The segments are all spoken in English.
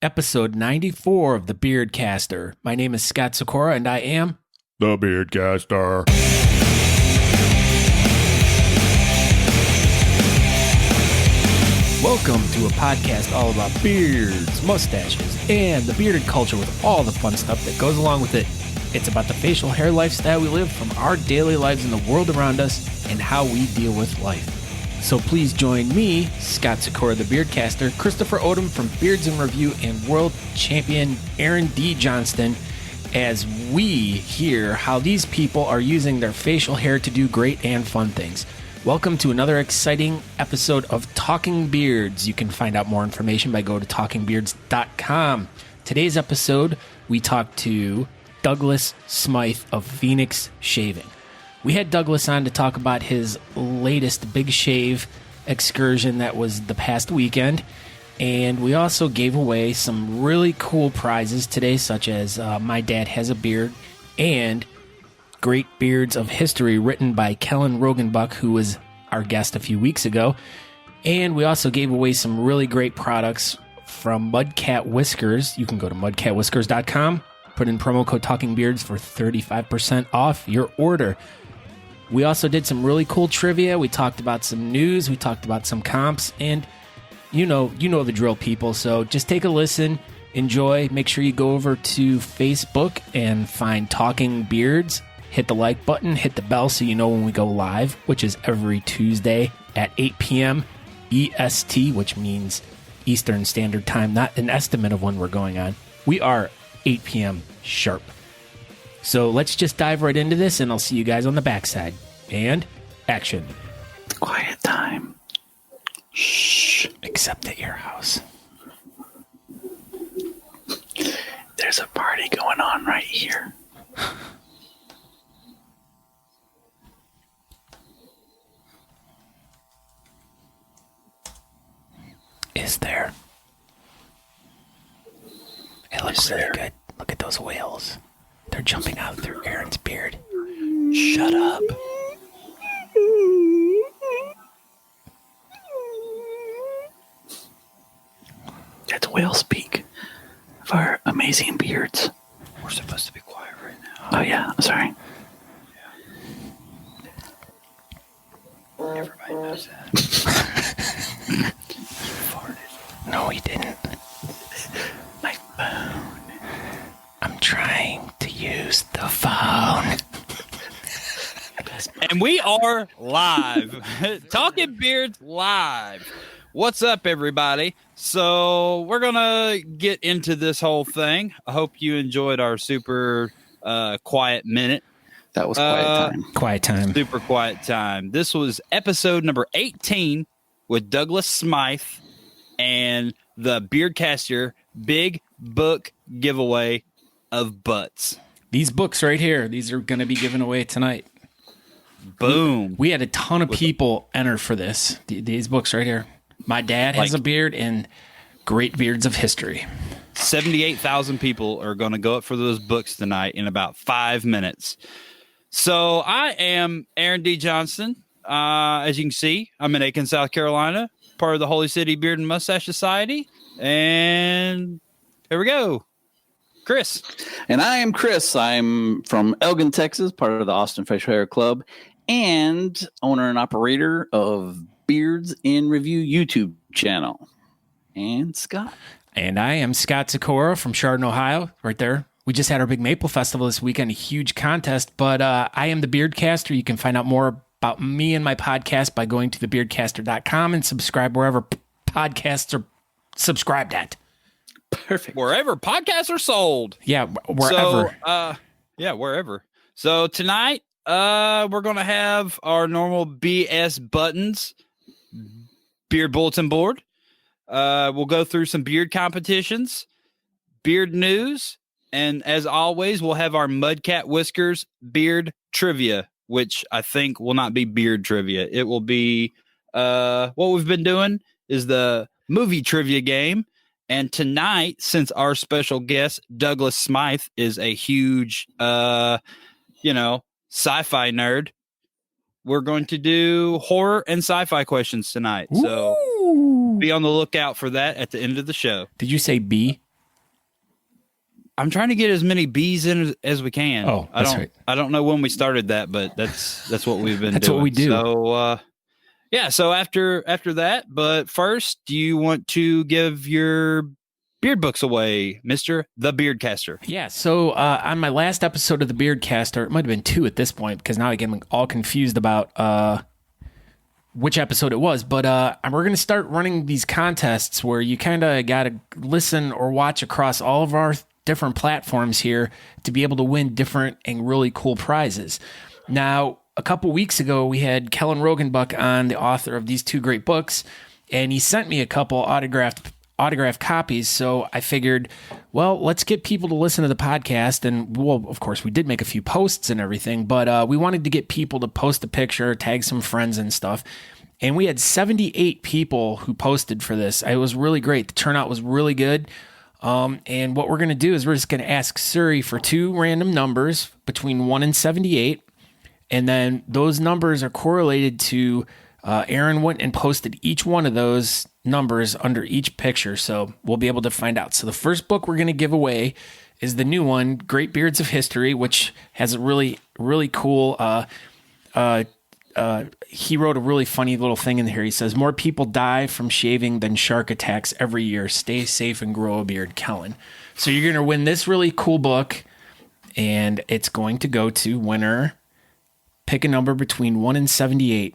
episode 94 of the Beardcaster. My name is Scott Sykora, and I am the Beardcaster. Welcome to a podcast all about beards, mustaches, and the bearded culture with all the fun stuff that goes along with it. It's about the facial hair lifestyle we live from our daily lives in the world around us and how we deal with life. So please join me, Scott Sykora, the Beardcaster, Christopher Odom from Beards in Review, and world champion Aaron D. Johnston as we hear how these people are using their facial hair to do great and fun things. Welcome to another exciting episode of Talking Beards. You can find out more information by going to talkingbeards.com. Today's episode, we talk to Douglas Smythe of Phoenix Shaving. We had Douglas on to talk about his latest big shave excursion that was the past weekend, and we also gave away some really cool prizes today, such as My Dad Has a Beard and Great Beards of History, written by Kellen Rogenbuck, who was our guest a few weeks ago. And we also gave away some really great products from Mudcat Whiskers. You can go to mudcatwhiskers.com, put in promo code TalkingBeards for 35% off your order. We also did some really cool trivia. We talked about some news. We talked about some comps. And you know the drill, people. So just take a listen. Enjoy. Make sure you go over to Facebook and find Talking Beards. Hit the like button. Hit the bell so you know when we go live, which is every Tuesday at 8 p.m. EST, which means Eastern Standard Time. Not an estimate of when we're going on. We are 8 p.m. sharp. So let's just dive right into this, and I'll see you guys on the backside. And action. Quiet time. Shh. Except at your house. There's a party going on right here. Is there? It looks really good. Look at those whales. They're jumping out through Aaron's beard. Shut up. That's whale speak of our amazing beards. We're supposed to be quiet right now. Oh, yeah. Sorry. Everybody knows that. You farted. No, he didn't. My phone. I'm trying to use the phone. And we are live. Talking Beards live. What's up, everybody? So we're going to get into this whole thing. I hope you enjoyed our super quiet minute. That was quiet time. Quiet time. Super quiet time. This was episode number 18 with Douglas Smythe and the Beardcaster Big Book Giveaway of Butts. These books right here, these are going to be given away tonight. Boom. We had a ton of people enter for this. These books right here. My Dad Has a Beard and Great Beards of History. 78,000 people are going to go up for those books tonight in about 5 minutes. So I am Aaron D. Johnston. As you can see, I'm in Aiken, South Carolina, part of the Holy City Beard and Mustache Society. And here we go. Chris. And I am Chris. I'm from Elgin, Texas, part of the Austin Facial Hair Club, and owner and operator of Beards in Review YouTube channel. And Scott. And I am Scott Sykora from Chardon, Ohio, right there. We just had our big Maple Festival this weekend, a huge contest, but I am the Beardcaster. You can find out more about me and my podcast by going to thebeardcaster.com and subscribe wherever podcasts are subscribed at. Perfect. Wherever podcasts are sold. Yeah, wherever. So, wherever. So tonight, we're going to have our normal BS Buttons Beard Bulletin Board. We'll go through some beard competitions, beard news, and as always, we'll have our Mudcat Whiskers beard trivia, which I think will not be beard trivia. It will be what we've been doing is the movie trivia game. And tonight, since our special guest, Douglas Smythe, is a huge, sci-fi nerd, we're going to do horror and sci-fi questions tonight. So be on the lookout for that at the end of the show. Did you say B? I'm trying to get as many bees in as we can. Oh, that's right. I don't know when we started that, but that's what we've been That's doing. what we do. So, yeah. So after that, but first, do you want to give your beard books away, Mr. The Beardcaster? Yeah, so on my last episode of the Beardcaster, it might have been 2 at this point because now I get all confused about which episode it was. But we're going to start running these contests where you kind of got to listen or watch across all of our different platforms here to be able to win different and really cool prizes. Now, a couple weeks ago, we had Kellen Rogenbuck on, the author of these 2 great books, and he sent me a couple autographed copies. So I figured, well, let's get people to listen to the podcast. And well, of course, we did make a few posts and everything, but we wanted to get people to post a picture, tag some friends and stuff. And we had 78 people who posted for this. It was really great. The turnout was really good. And what we're going to do is we're just going to ask Suri for 2 random numbers between 1 and 78. And then those numbers are correlated to Aaron went and posted each one of those numbers under each picture, so we'll be able to find out. So the first book we're going to give away is the new one, Great Beards of History, which has a really, really cool, he wrote a really funny little thing in here. He says, more people die from shaving than shark attacks every year. Stay safe and grow a beard, Kellen. So you're going to win this really cool book, and it's going to go to winner. Pick a number between 1 and 78.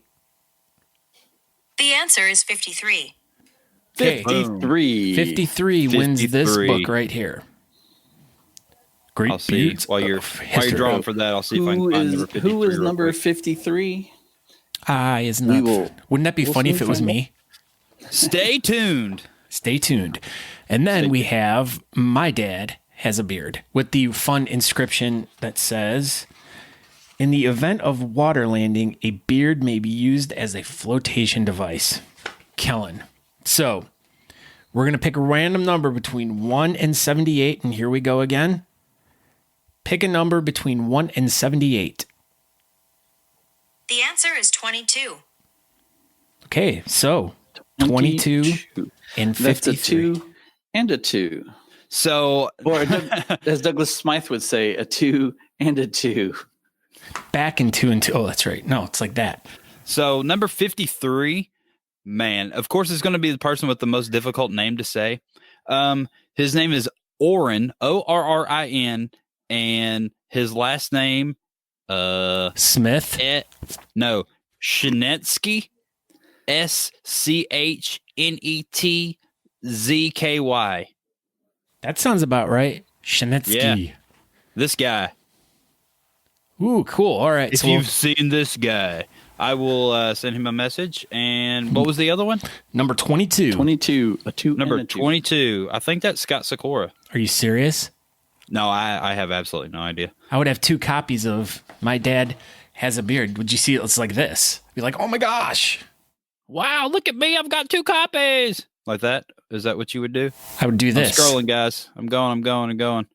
The answer is 53. Okay. 53. 53 wins this book right here. Great I'll see Beards while you're drawing for that. I'll see if I can find number 53. Who is number real quick. 53? Is not. Wouldn't that be funny if it was me? Stay tuned. Stay tuned. And then we have My Dad Has a Beard with the fun inscription that says, in the event of water landing, a beard may be used as a flotation device. Kellen. So we're going to pick a random number between 1 and 78. And here we go again. Pick a number between 1 and 78. The answer is 22. Okay, so 22 and 53. That's a 2 and a 2. So, Or as Douglas Smythe would say, a 2 and a 2. Back in 2 and 2. Oh, that's right. No, it's like that. So number 53, man, of course, it's going to be the person with the most difficult name to say. His name is Orrin, Orrin, and his last name, Smith. No, Schnetsky, Schnettzky. That sounds about right. Schnetsky. Yeah. This guy. Ooh, cool. All right. If you've seen this guy, I will send him a message. And what was the other one? Number 22. 22, a 2 Number and a 2. 22. I think that's Scott Sykora. Are you serious? No, I have absolutely no idea. I would have 2 copies of My Dad Has a Beard. Would you see it? It's like this. Be like, oh my gosh. Wow, look at me. I've got 2 copies. Like that? Is that what you would do? I would do this. I'm scrolling, guys. I'm going.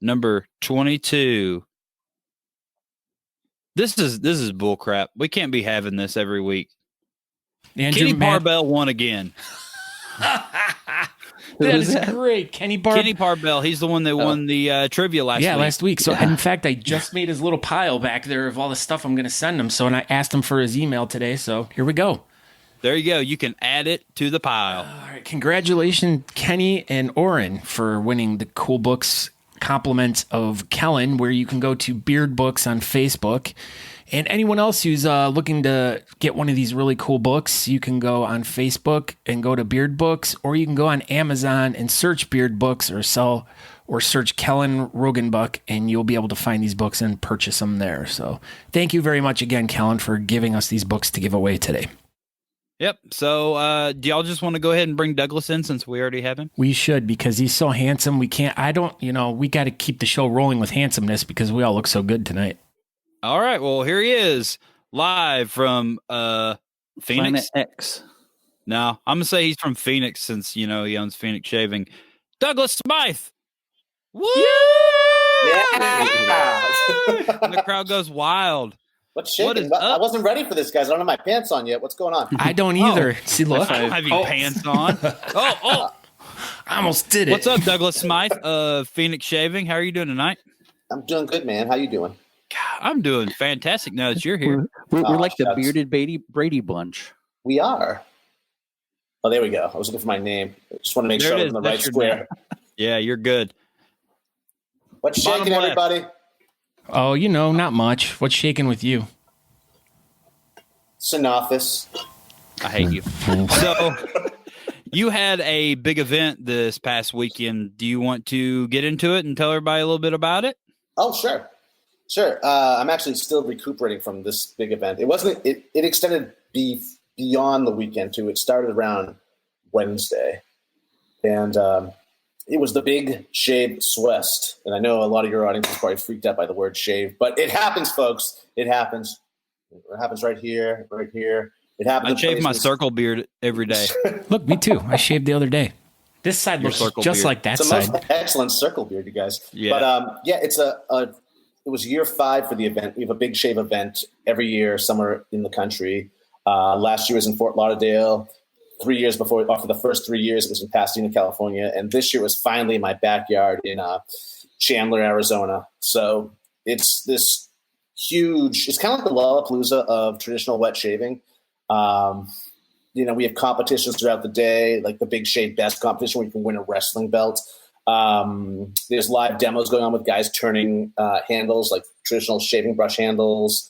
Number 22. This is bull crap. We can't be having this every week. Andrew Kenny Matt- Parbell won again. That is great. Kenny Parbell. He's the one that won the trivia last week. last week. So, in fact, I just made his little pile back there of all the stuff I'm going to send him. So, and I asked him for his email today. So, here we go. There you go. You can add it to the pile. All right. Congratulations, Kenny and Orrin, for winning the Cool Books compliment of Kellen, where you can go to Beard Books on Facebook. And anyone else who's looking to get one of these really cool books, you can go on Facebook and go to Beard Books, or you can go on Amazon and search Beard Books or search Kellen Rogenbuck, and you'll be able to find these books and purchase them there. So thank you very much again, Kellen, for giving us these books to give away today. Yep. So do y'all just want to go ahead and bring Douglas in since we already have him? We should, because he's so handsome. We got to keep the show rolling with handsomeness because we all look so good tonight. All right. Well, here he is live from Phoenix. Planet X. No, I'm going to say he's from Phoenix since, he owns Phoenix Shaving. Douglas Smythe. Woo! Yeah. And the crowd goes wild. What's shaking? What is I up? wasn't ready for this, guys. I don't have my pants on yet. What's going on? I don't either. See, look. I don't have your pants on. Oh, I almost did it. What's up, Douglas Smythe of Phoenix Shaving? How are you doing tonight? I'm doing good, man. How you doing? I'm doing fantastic now that you're here. We're like the shucks. bearded Brady bunch. We are. Oh, there we go. I was looking for my name. I just want to make There sure it I'm is. in the That's right your square. Yeah, you're good. What's Bottom shaking, left. everybody? Oh, not much. What's shaking with you? Synopsis. I hate you. So you had a big event this past weekend. Do you want to get into it and tell everybody a little bit about it? Oh, sure. Sure. I'm actually still recuperating from this big event. It wasn't. It extended beyond the weekend too. It started around Wednesday, and it was the Big Shave Swest. And I know a lot of your audience is probably freaked out by the word shave, but it happens, folks. It happens. It happens right here, right here. It happens. I shave my circle beard every day. Look, me too. I shaved the other day. This side Your looks circle just beard. like that It's a side. most excellent circle beard, you guys. Yeah. But it's it was year 5 for the event. We have a big shave event every year somewhere in the country. Last year was in Fort Lauderdale. 3 years before, after the first 3 years, it was in Pasadena, California. And this year was finally in my backyard in Chandler, Arizona. So it's this huge, it's kind of like the Lollapalooza of traditional wet shaving. We have competitions throughout the day, like the Big Shave Best competition where you can win a wrestling belt. There's live demos going on with guys turning handles, like traditional shaving brush handles,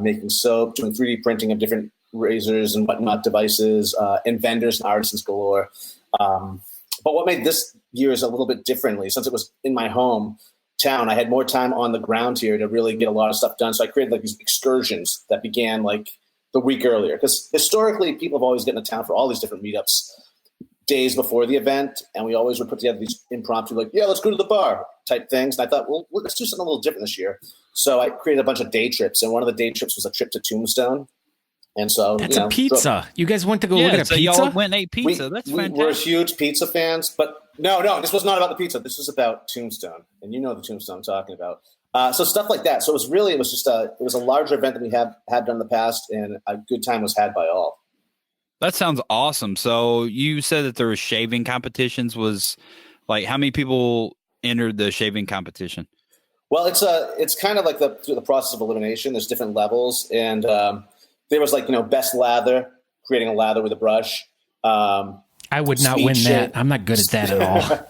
making soap, doing 3D printing of different razors and whatnot devices, and vendors and artisans galore. But what made this year's a little bit differently, since it was in my hometown, I had more time on the ground here to really get a lot of stuff done. So I created like these excursions that began like the week earlier, because historically people have always gotten to town for all these different meetups days before the event, and we always would put together these impromptu, like, yeah, let's go to the bar type things. And I thought, well, let's do something a little different this year. So I created a bunch of day trips, and one of the day trips was a trip to Tombstone. And so That's a pizza. You guys went to go look at a so pizza? y'all went and ate pizza. That's fantastic. We're huge pizza fans, but no, this was not about the pizza. This was about Tombstone, and you know the Tombstone I'm talking about. So stuff like that. So it was a larger event than we had done in the past, and a good time was had by all. That sounds awesome. So you said that there was shaving competitions. Was like how many people entered the shaving competition? Well, it's kind of like through the process of elimination. There's different levels, and there was best lather, creating a lather with a brush. I would not win that. I'm not good at that at all.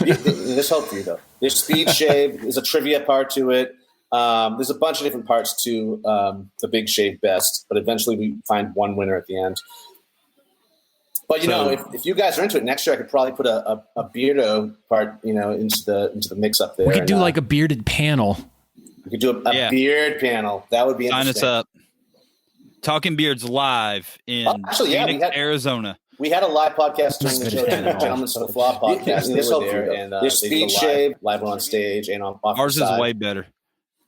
There's hope for you, though. There's speed shave. There's a trivia part to it. There's a bunch of different parts to the Big Shave Best, but eventually we find one winner at the end. But if you guys are into it, next year I could probably put a beardo part, into the mix up there. We could do like a bearded panel. We could do a beard panel. That would be Sign interesting. us up. Talking Beards live in Phoenix, Arizona. We had a live podcast during the show, Gentlemen to the Flaw podcast. There's hope for you. And there's speed shave, live on stage, and on off Ours the is side. way better.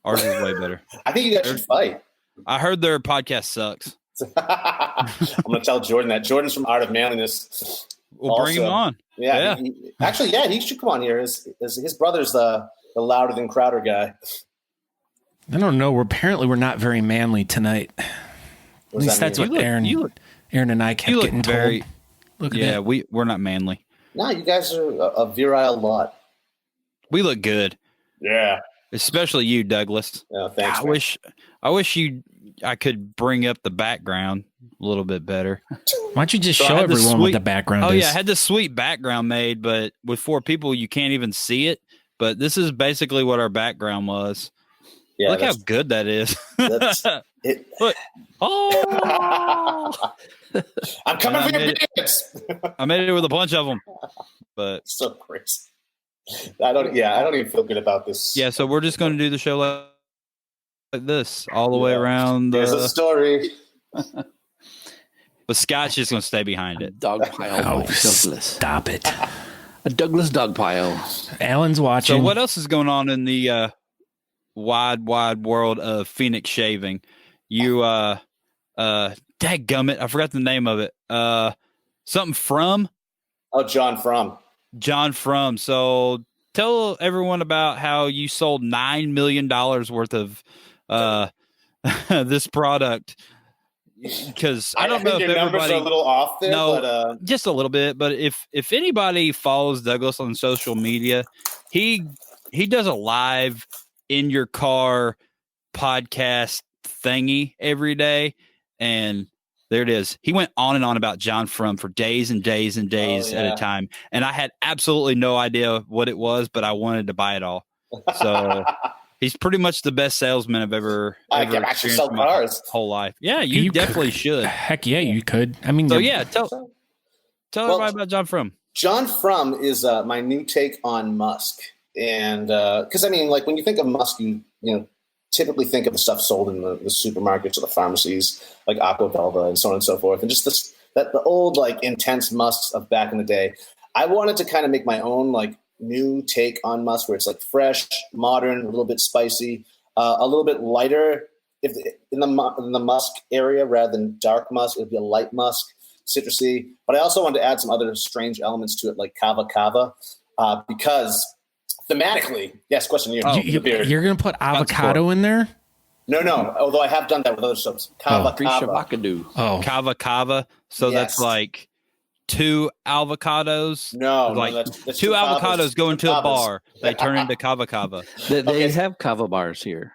Ours is way better. I think you guys should fight. I heard their podcast sucks. I'm going to tell Jordan that. Jordan's from Art of Manliness. We'll bring him on. Yeah. He should come on here. His brother's the louder than Crowder guy. I don't know. We're not very manly tonight. At least that's what Aaron and I kept getting told. Look at that. We're not manly. No, you guys are a virile lot. We look good. Yeah. Especially you, Douglas. Oh, thanks. I wish I could bring up the background a little bit better. Why don't you just show everyone what the background is? Oh, yeah. I had this sweet background made, but with 4 people, you can't even see it. But this is basically what our background was. Yeah, look how good that is. Look. Oh. I'm coming for your beards. I made it with a bunch of them. But so crazy. I don't even feel good about this. Yeah, so we're just going to do the show like this all the way around. There's a story. But Scott's just going to stay behind it. Dog pile. Douglas. Stop it. A Douglas dog pile. Alan's watching. So what else is going on in the wide world of Phoenix shaving? You, dadgummit, I forgot the name of it. Something from? Oh, John From. So tell everyone about how you sold $9 million worth of this product because I don't know think if your numbers everybody are a little off there. no, but, just a little bit. But if anybody follows Douglas on social media, he does a live in your car podcast thingy every day, and there it is. He went on and on about John Frum for days and days and days at a time, and I had absolutely no idea what it was, but I wanted to buy it all. So he's pretty much the best salesman I've ever can actually experienced sell in my cars. whole life. Yeah, you definitely should. Heck yeah, you could. I mean, So yeah, tell everybody about John Frum. John Frum is my new take on musk, and because I mean, like when you think of musk, you typically think of the stuff sold in the supermarkets or the pharmacies, like Aqua Velva and so on and so forth, and just the old like intense musks of back in the day. I wanted to kind of make my own like new take on musk, where it's like fresh, modern, a little bit spicy, a little bit lighter. If in the musk area rather than dark musk, it would be a light musk, citrusy. But I also wanted to add some other strange elements to it, like kava kava, because thematically, yes. Question you. You're gonna put avocado in there? No. Although I have done that with other soaps. Kava kava. Oh, Kava kava. So Yes. that's like 2 avocados. No, like that's 2 kavas, avocados go into a kavas. bar. They turn into kava kava. They have kava bars here.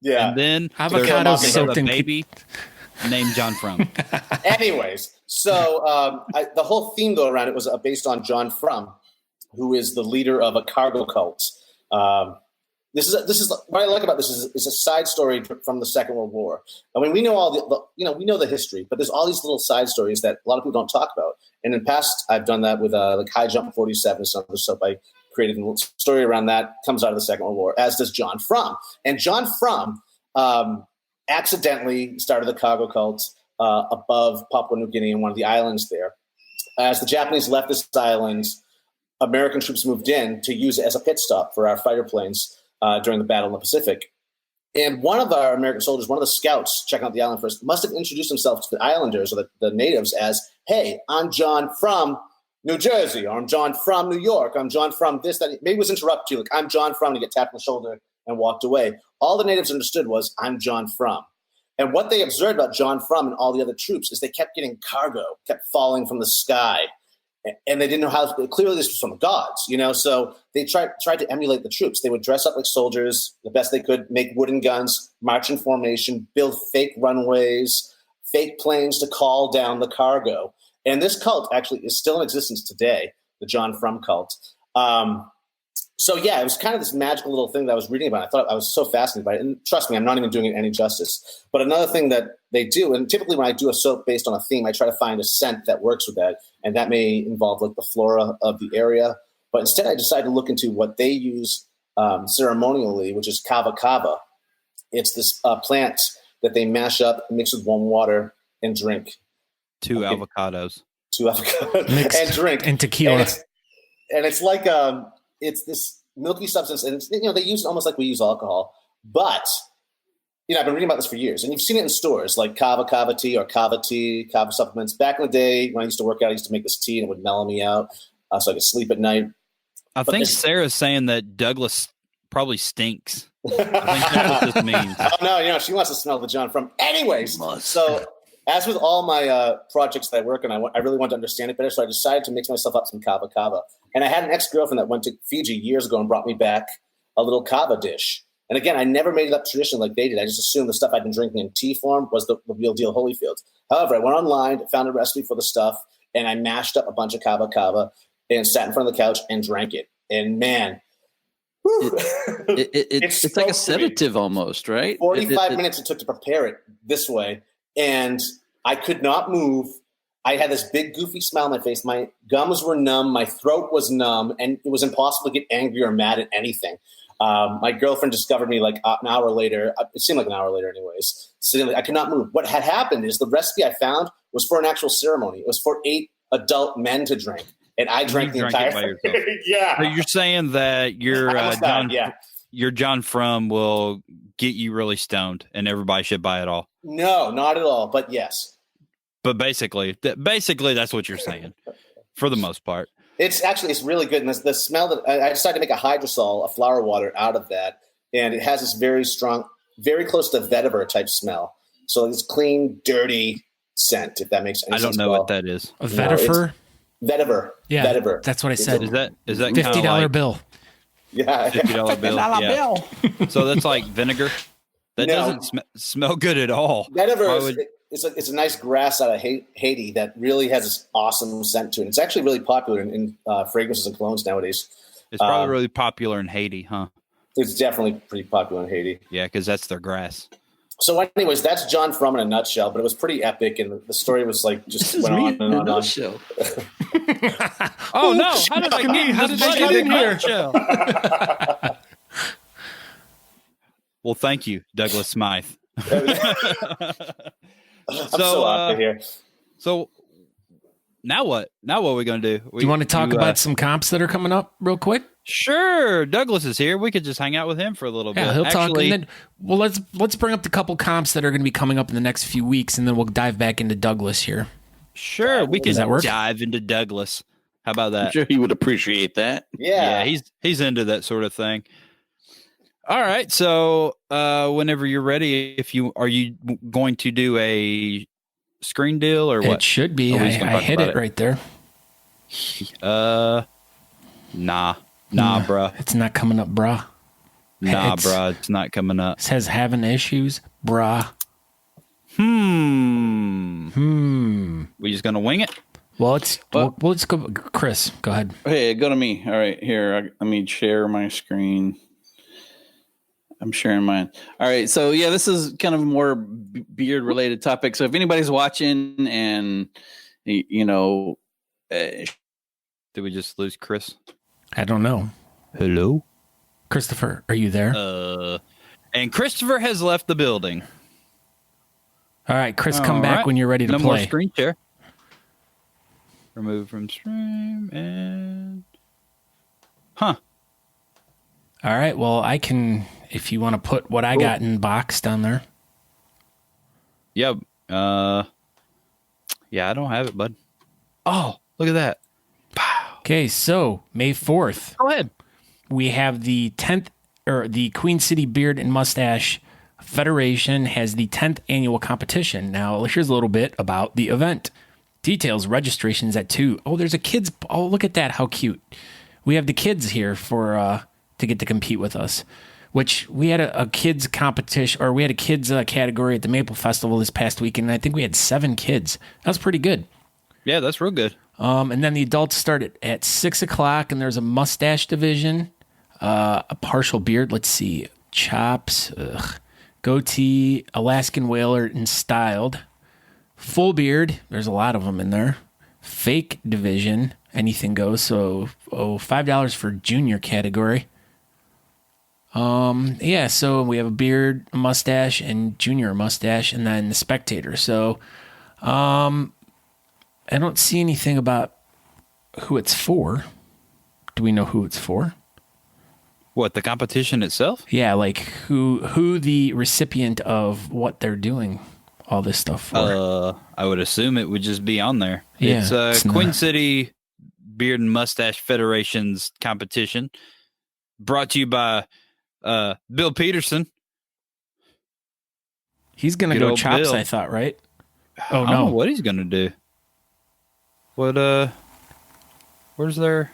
Yeah. And then Avocados there's soaked a in baby named John Frum. Anyways, so the whole theme though around it was based on John Frum, who is the leader of a cargo cult. This is what I like about this is a side story from the Second World War. I mean, we know all we know the history, but there's all these little side stories that a lot of people don't talk about. And in the past, I've done that with like High Jump 47, some of the stuff I created. A little story around that comes out of the Second World War, as does John Frum. And John Frum accidentally started the cargo cult above Papua New Guinea in one of the islands there. As the Japanese left this island, American troops moved in to use it as a pit stop for our fighter planes during the battle in the Pacific. And one of our American soldiers, one of the scouts checking out the island first, must have introduced himself to the islanders or the natives as, "Hey, I'm John from New Jersey," or "I'm John from New York," "I'm John from this, that." Maybe it was interrupted you, like, "I'm John from," and you get tapped on the shoulder and walked away. All the natives understood was, "I'm John Frum." And what they observed about John Frum and all the other troops is they kept getting cargo, kept falling from the sky. And they didn't know how. Clearly, this was from the gods, So they tried to emulate the troops. They would dress up like soldiers the best they could, make wooden guns, march in formation, build fake runways, fake planes to call down the cargo. And this cult actually is still in existence today, the John Frum cult. So yeah, it was kind of this magical little thing that I was reading about. I thought I was so fascinated by it. And trust me, I'm not even doing it any justice. But another thing that they do, and typically when I do a soap based on a theme, I try to find a scent that works with that. And that may involve like the flora of the area. But instead I decided to look into what they use ceremonially, which is kava kava. It's this plant that they mash up, mix with warm water, and drink. 2 avocados. 2 avocados. And drink. And tequila. And it's like it's this milky substance, and it's, they use it almost like we use alcohol. But I've been reading about this for years, and you've seen it in stores like kava tea or kava tea, kava supplements. Back in the day when I used to work out, I used to make this tea, and it would mellow me out, so I could sleep at night. I think Sarah's saying that Douglas probably stinks. I think that's what this means. Oh no, she wants to smell the John Frum. Anyways, so as with all my projects that I work on, I really want to understand it better, so I decided to mix myself up some kava kava. And I had an ex-girlfriend that went to Fiji years ago and brought me back a little kava dish. And again, I never made it up tradition like they did. I just assumed the stuff I'd been drinking in tea form was the real deal Holyfield. However, I went online, found a recipe for the stuff, and I mashed up a bunch of kava kava and sat in front of the couch and drank it. And man, it's like a sedative almost, right? 45 minutes it took to prepare it this way. And I could not move. I had this big goofy smile on my face. My gums were numb. My throat was numb. And it was impossible to get angry or mad at anything. My girlfriend discovered me like an hour later. It seemed like an hour later anyways. Sitting, I could not move. What had happened is the recipe I found was for an actual ceremony. It was for 8 adult men to drink. And I drank the entire thing. Yeah. So you're saying that your John Frum will get you really stoned and everybody should buy it all. No, not at all. But yes. But basically that's what you're saying for the most part. It's really good. And the smell that I decided to make a hydrosol, a flower water out of that. And it has this very strong, very close to vetiver type smell. So it's clean, dirty scent, if that makes any sense. I don't know what that is. A vetiver? Vetiver. Yeah, Vetiver. that's what I said. Is that $50 like bill. Yeah. $50 bill? Yeah. So that's like vinegar. That doesn't smell good at all. Vetiver it's a nice grass out of Haiti that really has this awesome scent to it. It's actually really popular in fragrances and colognes nowadays. It's probably really popular in Haiti, huh? It's definitely pretty popular in Haiti. Yeah, because that's their grass. So anyways, that's John Frum in a nutshell, but it was pretty epic, and the story was like just went on and on and on. Oh, no. How did I get in here? Well, thank you, Douglas Smythe. I'm so out of here. So now what? Now what are we going to do? Do you want to talk about some comps that are coming up real quick? Sure. Douglas is here. We could just hang out with him for a little bit. Yeah, he'll talk. And then, well, let's bring up the couple comps that are going to be coming up in the next few weeks, and then we'll dive back into Douglas here. Sure, we can that work? dive into Douglas. How about that? I'm sure he would appreciate that. Yeah. He's into that sort of thing. All right, so whenever you're ready, are you going to do a screen deal or what? It should be. I hit it right there. Nah, bruh. It's not coming up, bruh. Bruh, it's not coming up. It says having issues, bruh. We just gonna wing it? Well, let's go. Chris, go ahead. Hey, go to me. All right, here. Let me share my screen. I'm sharing mine. All right, so yeah, this is kind of a more beard related topic. So if anybody's watching and did we just lose Chris? I don't know. Hello, Christopher, are you there? And Christopher has left the building. All right, Chris, come back when you're ready to play. No more screen share. Remove from stream and All right, well, I can, if you want to put what I got in box down there. Yep. Yeah, I don't have it, bud. Oh, look at that. Okay, so May 4th. Go ahead. We have the 10th, or the Queen City Beard and Mustache Federation has the 10th annual competition. Now, here's a little bit about the event. Details, registrations at 2. Oh, there's a kids. Oh, look at that. How cute. We have the kids here to get to compete with us, which we had a kids competition, or we had a kids category at the Maple Festival this past weekend. And I think we had 7 kids. That was pretty good. Yeah, that's real good. And then the adults start at 6 o'clock, and there's a mustache division, a partial beard. Let's see. Chops, goatee, Alaskan whaler, and styled. Full beard. There's a lot of them in there. Fake division. Anything goes. So, $5 for junior category. Yeah, so we have a beard, a mustache, and junior mustache, and then the spectator. So, I don't see anything about who it's for. Do we know who it's for? What, the competition itself? Yeah, like who the recipient of what they're doing all this stuff for. I would assume it would just be on there. Yeah, it's Queen City Beard and Mustache Federation's competition, brought to you by Bill Peterson. He's going to go chops, Bill. I thought, right? Oh, I don't know what he's going to do. Where's their...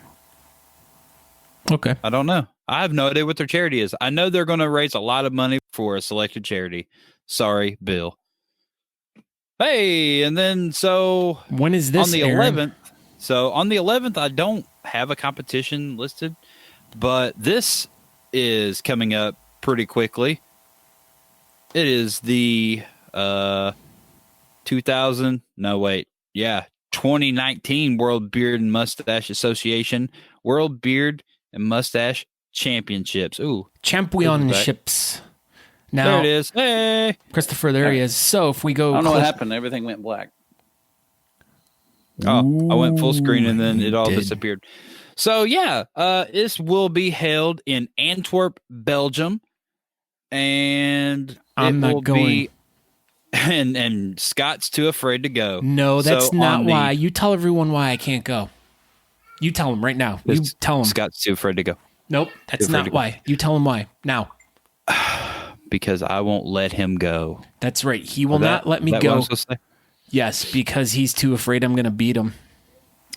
Okay. I don't know. I have no idea what their charity is. I know they're going to raise a lot of money for a selected charity. Sorry, Bill. Hey, and then so... When is this, on the Aaron? 11th. So on the 11th, I don't have a competition listed, but this is coming up pretty quickly. It is the 2019 World Beard and Mustache Association World Beard and Mustache Championships. Ooh, championships. Now, there it is. Hey, Christopher, there he is. So if we go, I don't know what happened. Everything went black. Oh, I went full screen and then it all disappeared. So yeah, this will be held in Antwerp, Belgium, and I'm not going. And Scott's too afraid to go. No, that's not why. You tell everyone why I can't go. You tell them right now. You tell them. Scott's too afraid to go. Nope, that's not why. You tell them why now. because I won't let him go. That's right. He will not let me What go. I'm supposed to say? Yes, because he's too afraid I'm going to beat him.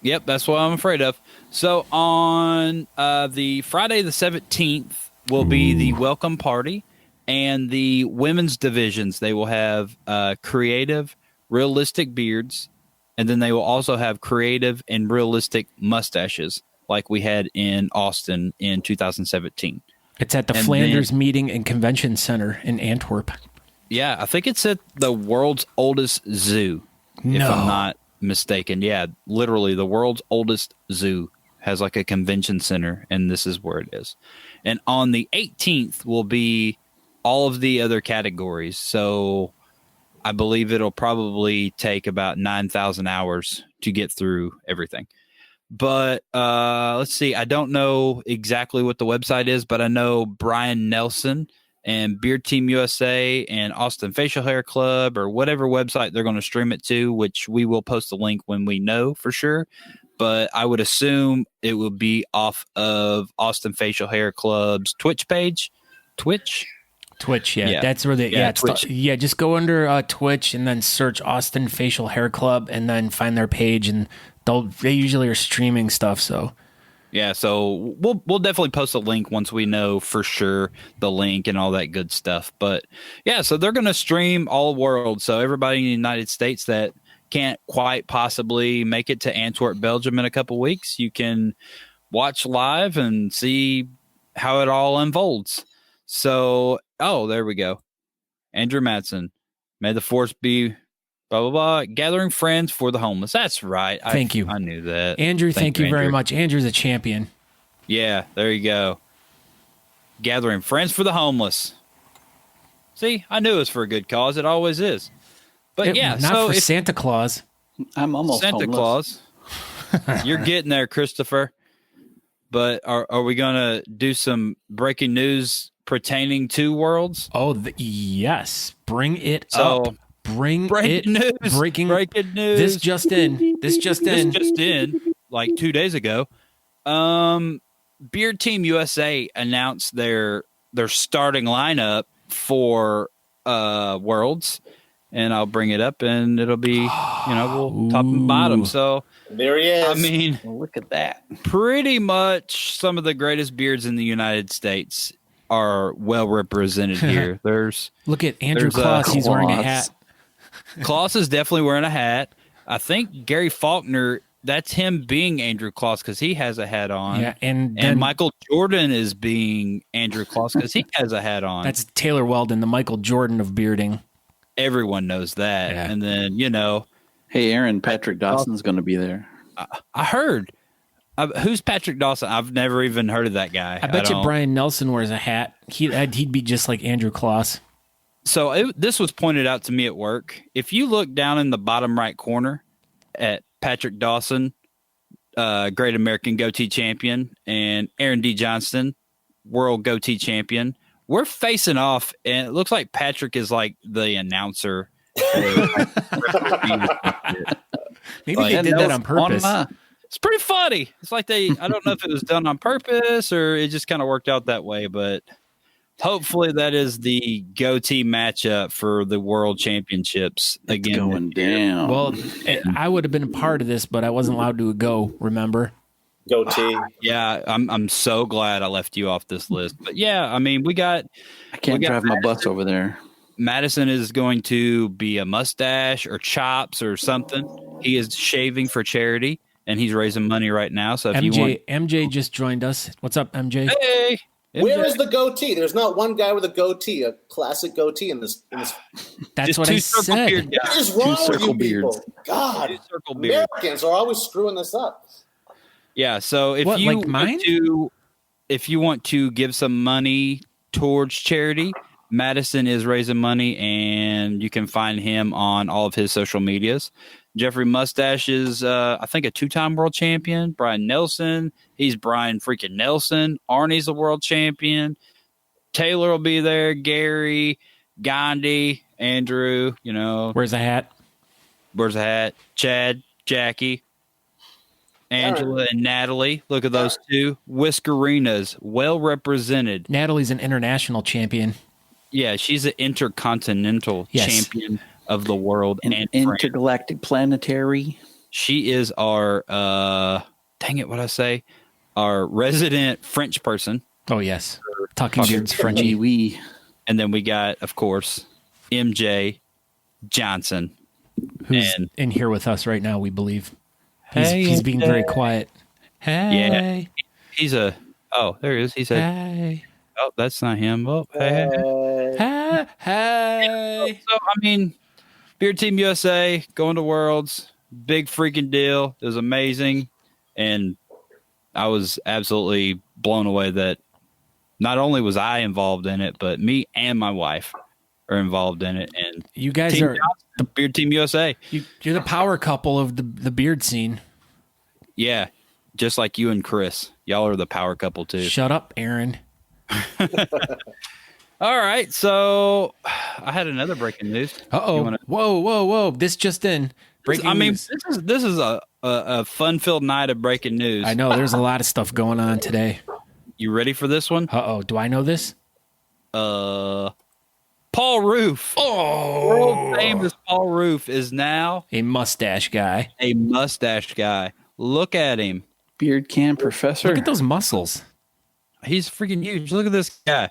Yep, that's what I'm afraid of. So on the Friday the 17th will be the welcome party and the women's divisions. They will have creative, realistic beards, and then they will also have creative and realistic mustaches like we had in Austin in 2017. It's at the And Flanders Meeting and Convention Center in Antwerp. Yeah, I think it's at the world's oldest zoo, if I'm not mistaken. Yeah, literally the world's oldest zoo has like a convention center, and this is where it is. And on the 18th will be all of the other categories. So I believe it'll probably take about 9,000 hours to get through everything. But let's see. I don't know exactly what the website is, but I know Brian Nelson and Beard Team USA and Austin Facial Hair Club, or whatever website they're going to stream it to, which we will post a link when we know for sure. But I would assume it will be off of Austin Facial Hair Club's Twitch page. Twitch, yeah. That's where they, Twitch. Just go under Twitch and then search Austin Facial Hair Club and then find their page, and they usually are streaming stuff, so. Yeah, so we'll definitely post a link once we know for sure the link and all that good stuff. But yeah, so they're going to stream all world. So everybody in the United States that can't quite possibly make it to Antwerp, Belgium in a couple weeks, you can watch live and see how it all unfolds. So, there we go. Andrew Madsen, may the force be blah, blah, blah. Gathering friends for the homeless. That's right. Thank you. I knew that. Andrew, thank you very Andrew. much. Andrew's a champion. Yeah, there you go. Gathering friends for the homeless. See, I knew it was for a good cause. It always is. But Not for Santa Claus. I'm almost Santa homeless. Claus. You're getting there, Christopher. But are we going to do some breaking news pertaining to worlds? Yes. Bring it So, up. Breaking news. Breaking news. This just in. Like 2 days ago. Beard Team USA announced their starting lineup for Worlds, and I'll bring it up, and it'll be we'll top and bottom. So There he is. I mean, Well, look at that. pretty much some of the greatest beards in the United States are well represented here. Look at Andrew There's, Claus. He's wearing a Claus. hat. Klaus is definitely wearing a hat. I think Gary Faulkner, that's him being Andrew Klaus because he has a hat on. Yeah, and And Michael Jordan is being Andrew Klaus because he has a hat on. that's Taylor Weldon, the Michael Jordan of bearding. Everyone knows that. Yeah. And then, Hey, Aaron, Patrick Dawson's going to be there. I heard. Who's Patrick Dawson? I've never even heard of that guy. I bet you don't- Brian Nelson wears a hat. He'd be just like Andrew Claus. So this was pointed out to me at work. If you look down in the bottom right corner at Patrick Dawson, Great American Goatee Champion, and Aaron D. Johnston, World Goatee Champion, we're facing off, and it looks like Patrick is like the announcer. Maybe they did that on purpose. It's pretty funny. It's like I don't know if it was done on purpose or it just kind of worked out that way, but hopefully that is the goatee matchup for the world championships It's again. going down. Well, I would have been a part of this, but I wasn't allowed to go, remember? Goatee. Yeah, I'm so glad I left you off this list. But yeah, I mean, I can't we got drive my bus over there. Madison is going to be a mustache or chops or something. He is shaving for charity, and he's raising money right now. So if you want, MJ just joined us. What's up, MJ? hey, Where is the goatee? There's not one guy with a goatee, a classic goatee in this. That's just what two I circle said. beard guys. What is wrong with circle you beards. people? God, Two circle beard. Americans are always screwing this up. Yeah, so if What, you like mine? want to give some money towards charity, Madison is raising money, and you can find him on all of his social medias. Jeffrey Mustache is, I think, a two-time world champion. Brian Nelson, he's Brian freaking Nelson. Arnie's the world champion. Taylor will be there. Gary, Gandhi, Andrew, Where's the hat? where's the hat? Chad, Jackie, Angela, and Natalie. Look at those two. Whiskerinas, well represented. Natalie's an international champion. Yeah, she's an intercontinental Yes. champion of the world An and France. intergalactic planetary. She is our dang it, what I say? Our resident French person. Oh, yes. Talking Beards Frenchie. Oui. And then we got, of course, MJ Johnson. Who's And- in here with us right now, we believe. Hey, He's being very MJ. quiet. Hey. He's a there he is. He said, Hey. "Oh, that's not him." Oh, hey. Hey. Hey. So I mean, Beard Team USA going to Worlds, big freaking deal. It was amazing, and I was absolutely blown away that not only was I involved in it, but me and my wife are involved in it. And You guys Team are Johnson, Beard Team USA. you're the power couple of the beard scene. Yeah, just like you and Chris, y'all are the power couple too. Shut up, Aaron. All right, so I had another breaking news. Uh-oh. You wanna- Whoa. This just in. Breaking I mean, news. this is a fun-filled night of breaking news. I know there's a lot of stuff going on today. You ready for this one? Uh-oh. Do I know this? Paul Roof. Oh. World famous Paul Roof is now A mustache guy. a mustache guy. Look at him. Beard can professor. Look at those muscles. He's freaking huge. Look at this guy.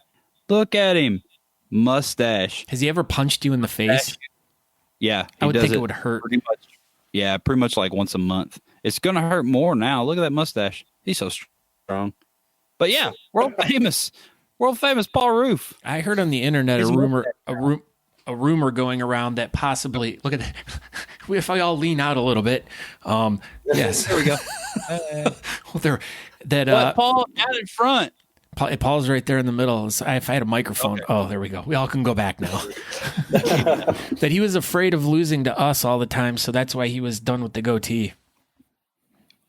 Look at him. Mustache. Has he ever punched you in the face? Yeah. I he would does think it would hurt. pretty much. Yeah, pretty much like once a month. It's going to hurt more now. Look at that mustache. He's so strong. But yeah, world famous Paul Roof. I heard on the internet His a rumor going around that possibly look at that. If I all lean out a little bit, yes, There we go. well, there that But Paul out in front. Paul's right there in the middle. If I had a microphone, oh, there we go. We all can go back now. That he was afraid of losing to us all the time, so that's why he was done with the goatee.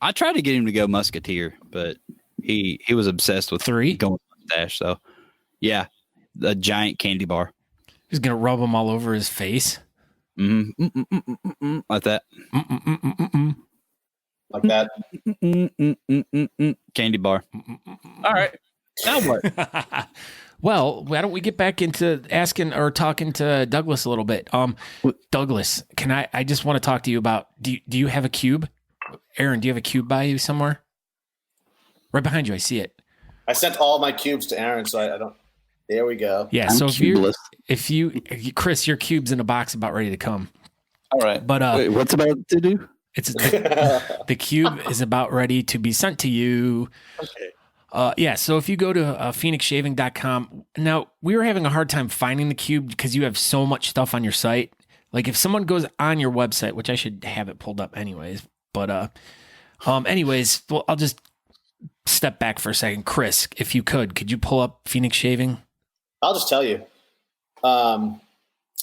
I tried to get him to go Musketeer, but he was obsessed with Three? going mustache. So yeah, the giant candy bar. He's gonna rub them all over his face. Like that. Like that. Candy bar. All right. Now what? Well, why don't we get back into asking or talking to Douglas a little bit? Douglas, I just want to talk to you about, do you have a cube? Aaron, do you have a cube by you somewhere? Right behind you, I see it. I sent all my cubes to Aaron, so I don't. There we go. Yeah, I'm so cubeless. if you, Chris, your cube's in a box about ready to come. All right. But Wait, what's about to do? it's the cube is about ready to be sent to you. Okay. Yeah, so if you go to phoenixshaving.com, now we were having a hard time finding the cube because you have so much stuff on your site. Like if someone goes on your website, which I should have it pulled up anyways, but anyways, well, I'll just step back for a second. Chris, if you could you pull up Phoenix Shaving? I'll just tell you.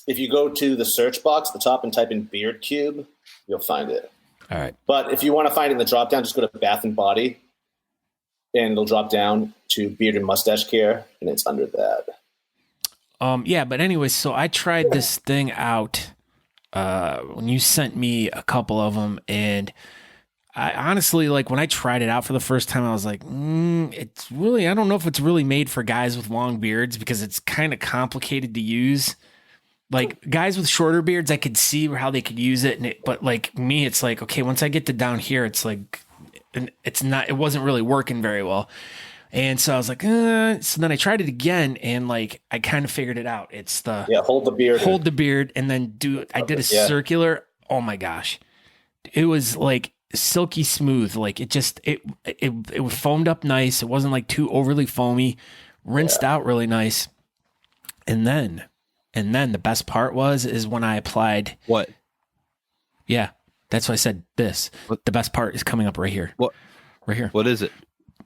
If you go to the search box at the top and type in beard cube, you'll find it. All right. But if you want to find it in the drop down, just go to bath and body, and it'll drop down to beard and mustache care, and it's under that. Yeah, but anyways, so I tried this thing out when you sent me a couple of them, and I honestly, like when I tried it out for the first time, I was like, it's really, I don't know if it's really made for guys with long beards because it's kind of complicated to use. Like guys with shorter beards, I could see how they could use it, but like me, it's like, okay, once I get to down here, it's like, it wasn't really working very well. And so I was like, so then I tried it again, and like I kind of figured it out. It's the hold the beard, and then I did a circular. Oh my gosh, it was like silky smooth. Like it foamed up nice. It wasn't like too overly foamy. Rinsed out really nice. And then the best part is when I applied. What? Yeah, that's why I said this. The best part is coming up right here. What? Right here. What is it?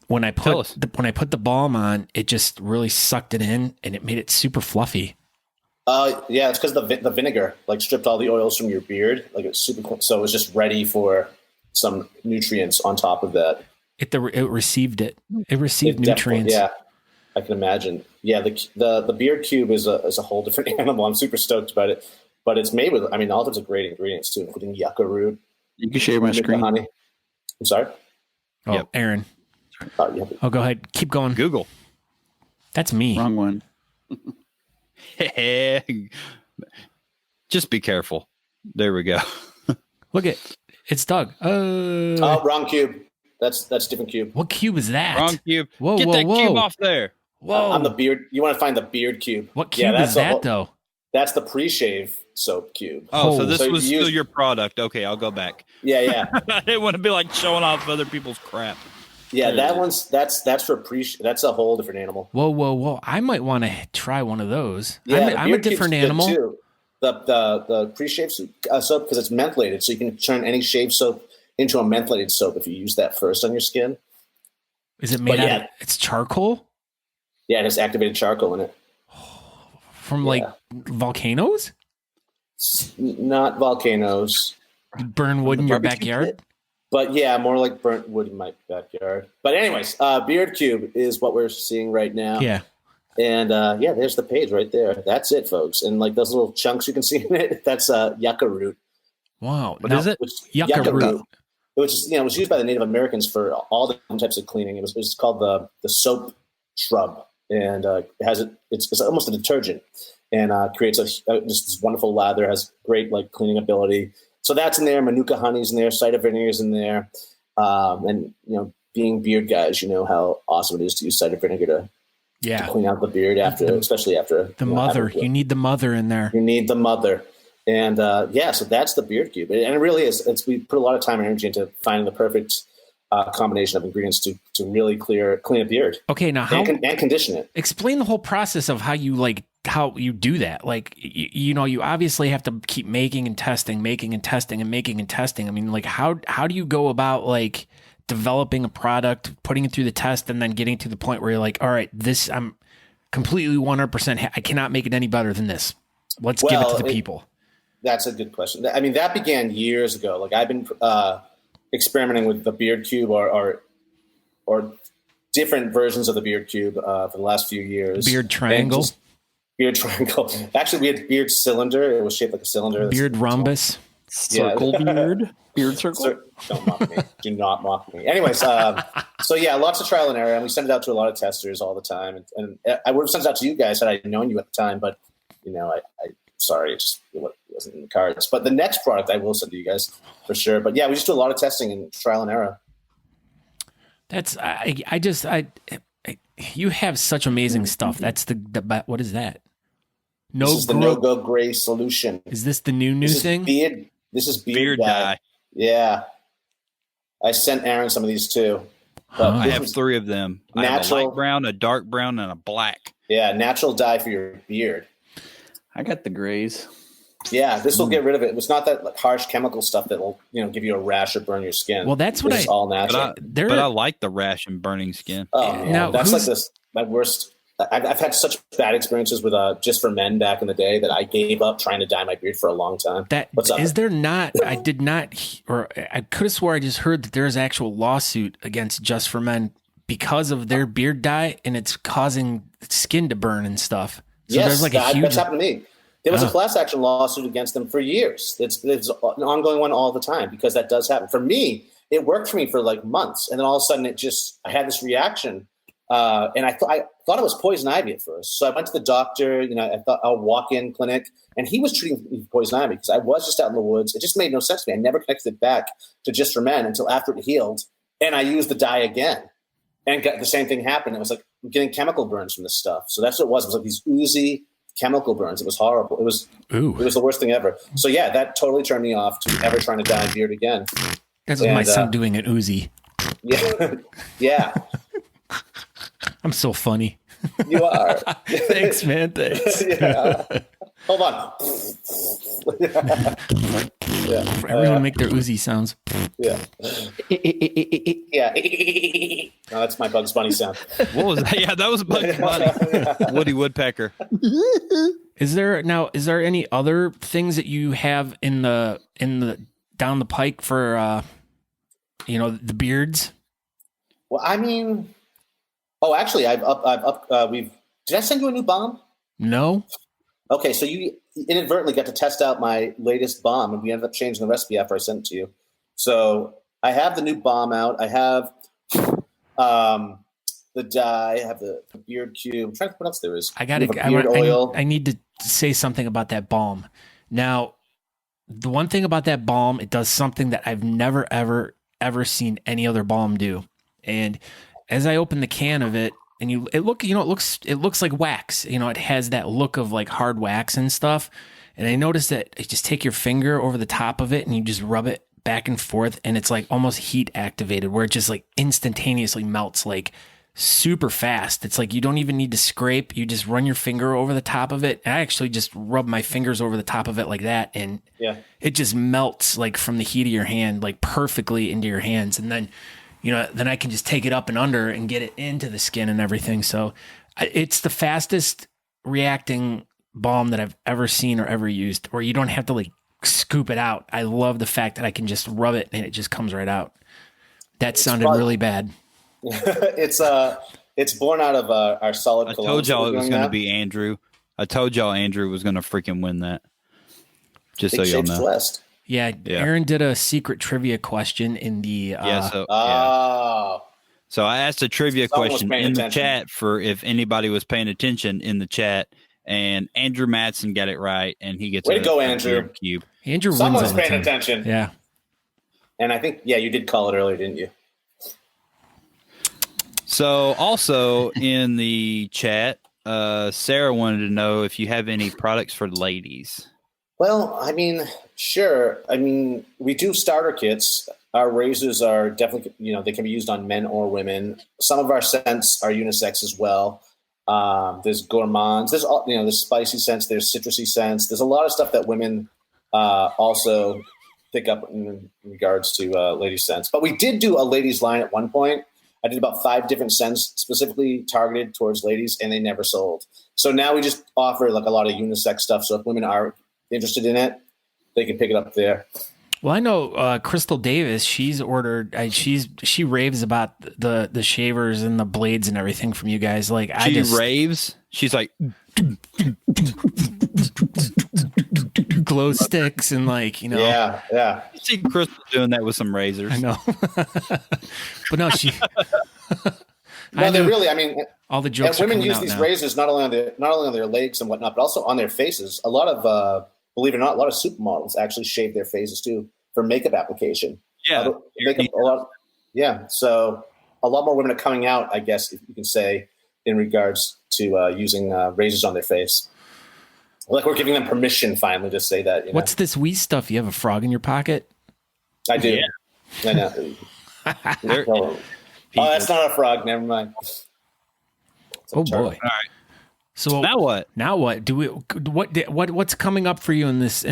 When I Tell us. put the balm on, it just really sucked it in, and it made it super fluffy. Yeah, it's because the vinegar like stripped all the oils from your beard. Like it's super cool. So it was just ready for some nutrients on top of that. It received it. It received nutrients. Yeah, I can imagine. Yeah, the beard cube is a whole different animal. I'm super stoked about it. But it's made with, I mean, all sorts of great ingredients too, including yucca root. You can share my screen. Honey. I'm sorry? Oh, Yep. Aaron. Yeah. Oh, go ahead. Keep going. Google. That's me. Wrong one. Just be careful. There we go. Look at it's Doug. Oh, wrong cube. That's a different cube. What cube is that? Wrong cube. Whoa, Get whoa, that whoa. cube off there. Whoa. I'm the beard. You want to find the beard cube. What cube is that, though? That's the pre-shave soap cube. Oh, so this So was you still use- your product. Okay, I'll go back. Yeah. I didn't want to be like showing off other people's crap. Yeah, that's for that's a whole different animal. Whoa. I might want to try one of those. Yeah, I'm a beard different cube's good, animal. too. The pre-shave soap because it's mentholated, so you can turn any shave soap into a mentholated soap if you use that first on your skin. Is it made But out of it's charcoal? Yeah, it has activated charcoal in it. From like volcanoes? Not volcanoes, You burn wood in your barbecue backyard? pit. But yeah, more like burnt wood in my backyard. But anyways, Beard Cube is what we're seeing right now. Yeah. And there's the page right there. That's it, folks. And like those little chunks you can see in it, that's yucca root. Wow. What is it? Yucca root. Which is, it was used by the Native Americans for all different types of cleaning. It was called the soap shrub, and it's almost a detergent, and creates just this wonderful lather. Has great like cleaning ability. So that's in there. Manuka honey's in there. Cider vinegar's in there, and being beard guys, you know how awesome it is to use cider vinegar to clean out the beard especially after the mother. You need the mother in there. You need the mother. And so that's the beard cube. And it really is. We put a lot of time and energy into finding the perfect combination of ingredients to really clean a beard. Okay, now and condition it. Explain the whole process of how you do that. Like, you obviously have to keep making and testing. I mean, like, how do you go about like developing a product, putting it through the test, and then getting to the point where you're like, all right, this I'm completely 100%. I cannot make it any better than this. Let's give it to the people. That's a good question. I mean, that began years ago. Like I've been experimenting with the beard cube or different versions of the beard cube for the last few years. Beard triangle. Beard triangle. Actually, we had beard cylinder. It was shaped like a cylinder. Beard rhombus. Circle beard. Beard circle. Don't mock me. Do not mock me. Anyways, so yeah, lots of trial and error, and we send it out to a lot of testers all the time. And I would have sent it out to you guys had I known you at the time, but I sorry, it wasn't in the cards. But the next product I will send to you guys for sure. But yeah, we just do a lot of testing and trial and error. That's you have such amazing stuff. That's the what is that? This is the no-go gray solution. Is this the new thing? This is beard dye. Yeah. I sent Aaron some of these too. I have 3 of them. I have a light brown, a dark brown, and a black. Yeah, natural dye for your beard. I got the grays. Yeah, this will get rid of it. It's not that like harsh chemical stuff that will, give you a rash or burn your skin. Well, that's what it's all natural. But I like the rash and burning skin. Oh, man. Now, that's like my worst. I've had such bad experiences with Just for Men back in the day that I gave up trying to dye my beard for a long time. What's up? Is there not? I did not, or I could have swore I just heard that there's actual lawsuit against Just for Men because of their beard dye, and it's causing skin to burn and stuff. So yes, there's like a huge. That's happened to me. There was a class action lawsuit against them for years. It's an ongoing one all the time because that does happen. For me, it worked for me for like months, and then all of a sudden, I had this reaction, and I thought it was poison ivy at first. So I went to the doctor. I thought I'll walk-in clinic, and he was treating me for poison ivy because I was just out in the woods. It just made no sense to me. I never connected it back to Just for Men until after it healed, and I used the dye again, and the same thing happened. It was like I'm getting chemical burns from this stuff. So that's what it was. It was like these oozy chemical burns. It was horrible. It was the worst thing ever. So yeah, that totally turned me off to ever trying to dye a beard again. That's my son doing an Uzi. Yeah. Yeah. I'm so funny. You are. Thanks, man. Thanks. Yeah. Hold on. Yeah. Everyone make their Uzi sounds. Yeah. Yeah. No, that's my Bugs Bunny sound. What was that? Yeah, that was Bugs Bunny. Woody Woodpecker. Is there any other things that you have in the down the pike for the beards? Well, I mean, actually, did I send you a new bomb? No. Okay, so you inadvertently got to test out my latest bomb, and we ended up changing the recipe after I sent it to you. So I have the new bomb out. I have the the dye. I have the beard cube. I'm trying to think what else there is. I got beard oil. I need to say something about that balm. Now, the one thing about that balm, it does something that I've never, ever seen any other balm do. And as I open the can of it, and it looks like wax. It has that look of like hard wax and stuff. And I noticed that you just take your finger over the top of it and you just rub it back and forth, and it's like almost heat activated, where it just like instantaneously melts, like super fast. It's like you don't even need to scrape. You just run your finger over the top of it. And I actually just rub my fingers over the top of it like that, and it just melts like from the heat of your hand, like perfectly into your hands. And then, then I can just take it up and under and get it into the skin and everything. So it's the fastest reacting balm that I've ever seen or ever used, or you don't have to like scoop it out. I love the fact that I can just rub it and it just comes right out. That sounded really bad. It's born out of our solid. I told y'all it was going to be Andrew. I told y'all Andrew was going to freaking win that. Just so y'all know. Blessed. Yeah, Aaron did a secret trivia question in the. So I asked a trivia question in the chat for if anybody was paying attention in the chat. And Andrew Matson got it right, and he gets way to go, Andrew. Cube. Andrew, someone's paying attention. Yeah, and I think you did call it earlier, didn't you? So, also in the chat, Sarah wanted to know if you have any products for ladies. Well, I mean, sure. I mean, we do starter kits. Our razors are definitely, they can be used on men or women. Some of our scents are unisex as well. There's gourmands, there's there's spicy scents, there's citrusy scents. There's a lot of stuff that women also pick up in regards to ladies' scents. But we did do a ladies' line at one point. I did about 5 different scents specifically targeted towards ladies, and they never sold. So now we just offer like a lot of unisex stuff. So if women are interested in it, they can pick it up there. Well, I know Crystal Davis. She's ordered. She raves about the shavers and the blades and everything from you guys. Like she raves. She's like glow sticks and like Yeah. You see Crystal doing that with some razors. I know, but no, she. No, they really. I mean, all the jokes. And women use these razors not only on their legs and whatnot, but also on their faces. A lot of believe it or not, a lot of supermodels actually shave their faces too for makeup application. Yeah. So a lot more women are coming out, I guess, if you can say, in regards to using razors on their face. Like we're giving them permission finally to say that. What's this wee stuff? You have a frog in your pocket? I do. Yeah. I know. That's not a frog. Never mind. Oh boy. All right. So now what? Now what? What's coming up for you in this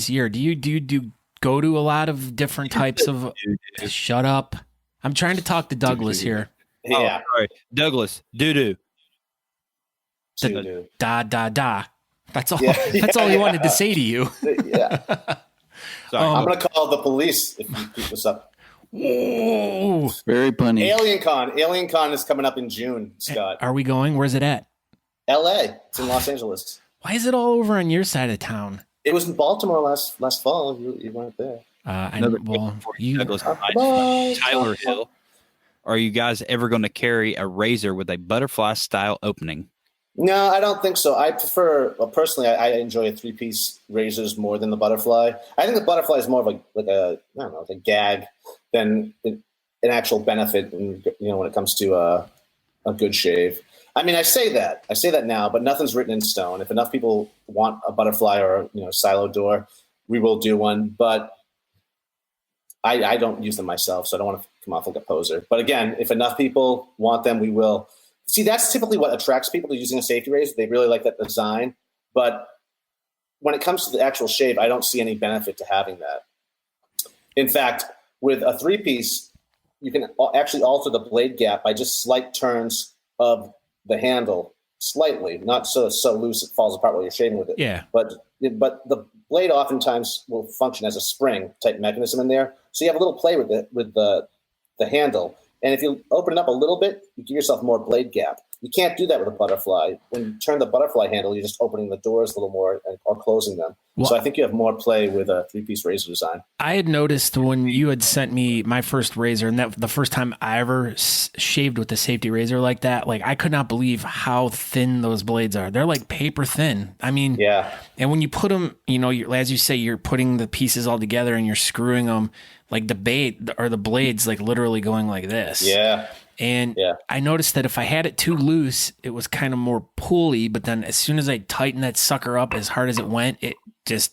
year? Do you go to a lot of different types of? Shut up! I'm trying to talk to Douglas here. Yeah, sorry, Douglas. Doo. Da. That's all. That's all he wanted to say to you. Yeah. Sorry, I'm gonna call the police if you keep this up. Whoa! Very funny. Alien Con is coming up in June. Scott, are we going? Where's it at? L.A. It's in Los Angeles. Why is it all over on your side of town? It was in Baltimore last fall. You weren't there. Douglas Tyler Hill. Are you guys ever going to carry a razor with a butterfly style opening? No, I don't think so. I prefer, personally, I enjoy a 3-piece razors more than the butterfly. I think the butterfly is more of a gag than an actual benefit. When it comes to a good shave. I mean, I say that now, but nothing's written in stone. If enough people want a butterfly or silo door, we will do one. But I don't use them myself, so I don't want to come off like a poser. But again, if enough people want them, we will. See, that's typically what attracts people to using a safety razor. They really like that design. But when it comes to the actual shave, I don't see any benefit to having that. In fact, with a 3-piece, you can actually alter the blade gap by just slight turns of the handle slightly, not so loose it falls apart while you're shaving with it. Yeah. But the blade oftentimes will function as a spring type mechanism in there. So you have a little play with the handle. And if you open it up a little bit, you give yourself more blade gap. You can't do that with a butterfly. When you turn the butterfly handle, you're just opening the doors a little more or closing them. Well, so I think you have more play with a 3-piece razor design. I had noticed when you had sent me my first razor, and that the first time I ever shaved with a safety razor like that, like I could not believe how thin those blades are. They're like paper thin. I mean, yeah. And when you put them, as you say, you're putting the pieces all together and you're screwing them, like the blades like literally going like this. Yeah. And I noticed that if I had it too loose, it was kind of more pulley. But then as soon as I tightened that sucker up as hard as it went,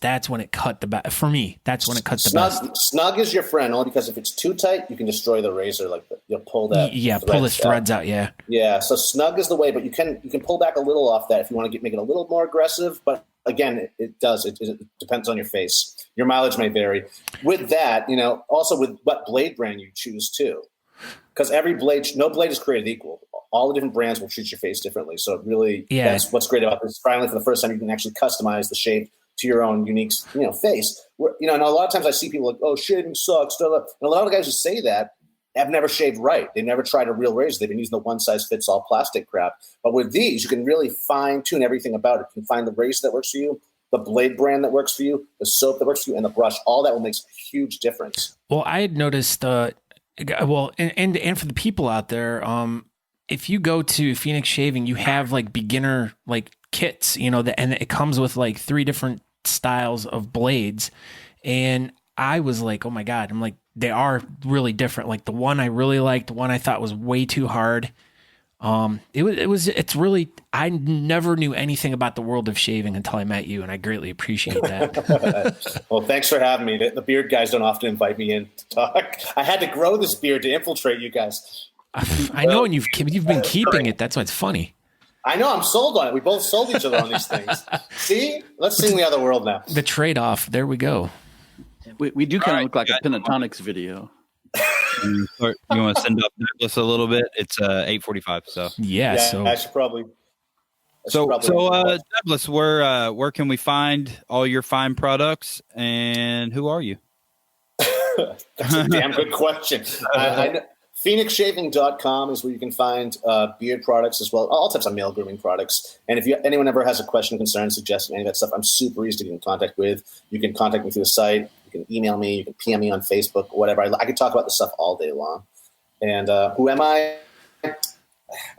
that's when it cut the best. For me, that's when it cut the best. Snug is your friend, only because if it's too tight, you can destroy the razor. Like you'll pull that. Yeah, pull the threads out. Yeah. Yeah. So snug is the way, but you can pull back a little off that if you want to make it a little more aggressive. But again, it depends on your face. Your mileage may vary. With that, also with what blade brand you choose too. Because no blade is created equal. All the different brands will treat your face differently. So it really, that's what's great about this. Finally, for the first time, you can actually customize the shape to your own unique, face. And a lot of times I see people like, oh, shaving sucks. And a lot of guys who say that have never shaved right. They've never tried a real razor. They've been using the one-size-fits-all plastic crap. But with these, you can really fine-tune everything about it. You can find the razor that works for you, the blade brand that works for you, the soap that works for you, and the brush. All that will make a huge difference. Well, I had noticed and for the people out there, if you go to Phoenix Shaving, you have like beginner like kits, and it comes with like 3 different styles of blades. And I was like, oh my God, I'm like, they are really different. Like the one I really liked, the one I thought was way too hard. It's really, I never knew anything about the world of shaving until I met you, and I greatly appreciate that. Well, thanks for having me. The beard guys don't often invite me in to talk. I had to grow this beard to infiltrate you guys. I know, and you've been keeping it. That's why it's funny. I know, I'm sold on it. We both sold each other on these things. See? Let's sing the other world now. The trade-off. There we go. We do kind of look like a Pentatonics video. You want to send up Douglas a little bit? It's 8:45. So so I should probably. Douglas, where can we find all your fine products, and who are you? That's a damn good question. PhoenixShaving.com is where you can find beard products as well, all types of male grooming products. And if anyone ever has a question, concern, suggestion, any of that stuff, I'm super easy to get in contact with. You can contact me through the site. You can email me. You can PM me on Facebook, whatever. I can talk about this stuff all day long. And who am I? I'm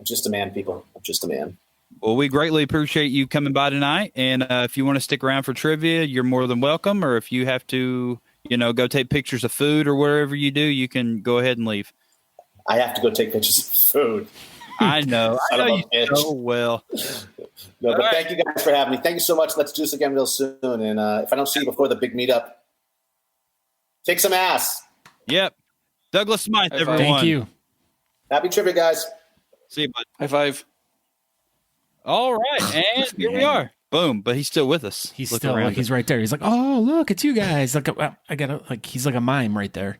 just a man, people. I'm just a man. Well, we greatly appreciate you coming by tonight. And if you want to stick around for trivia, you're more than welcome. Or if you have to, go take pictures of food or whatever you do, you can go ahead and leave. I have to go take pictures of food. I know you so well. No, but thank you guys for having me. Thank you so much. Let's do this again real soon. And if I don't see you before the big meetup, kick some ass. Yep. Douglas Smythe, everyone. Thank you. Happy trivia, guys. See you, bud. High five. All right. And here we are. Boom. But he's still with us. He's still like, he's right there. He's like, oh, look, it's you guys. Like, he's like a mime right there.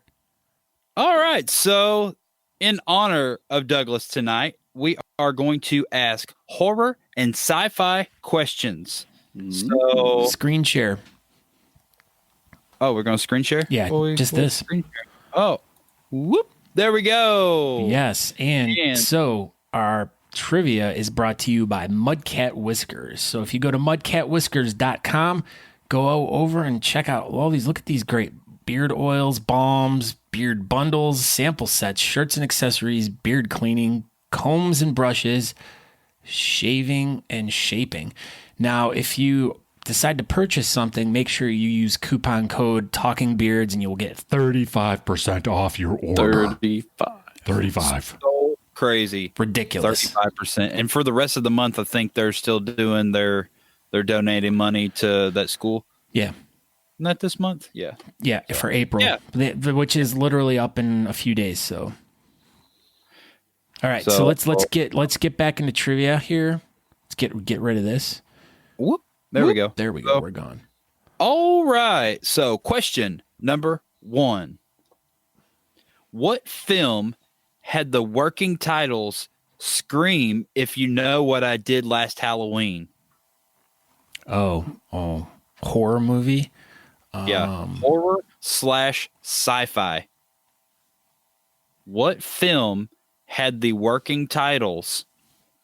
All right. So, in honor of Douglas tonight, we are going to ask horror and sci-fi questions. So, screen share. Oh, we're going to screen share? Yeah, just this. Screen share. Oh, whoop. There we go. Yes. And so our trivia is brought to you by Mudcat Whiskers. So if you go to mudcatwhiskers.com, go over and check out all these. Look at these great beard oils, balms, beard bundles, sample sets, shirts and accessories, beard cleaning, combs and brushes, shaving and shaping. Now, if you decide to purchase something, make sure you use coupon code TalkingBeards and you will get 35% off your order. 35. So crazy. Ridiculous. 35%. And for the rest of the month, I think they're still doing they're donating money to that school. Yeah. Not this month? Yeah. Yeah, for April. Yeah. Which is literally up in a few days, so. All right, so let's get back into trivia here. Let's get rid of this. Whoop. There we go. There we go. We're gone. All right. So, question number 1. What film had the working titles Scream, If You Know What I Did Last Halloween? Oh, horror movie? Yeah, horror/sci-fi. What film had the working titles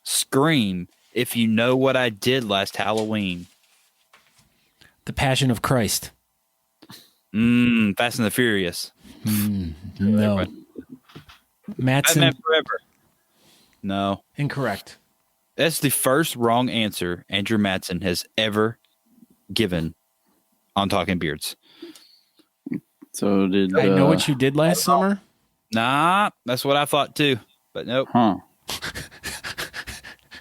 Scream if you know what I did last Halloween. The Passion of Christ. Fast and the Furious. No. Matson. Batman Forever. No. Incorrect. That's the first wrong answer Andrew Matson has ever given on Talking Beards. So did I know what you did last summer? Nah, that's what I thought too. But nope. Huh.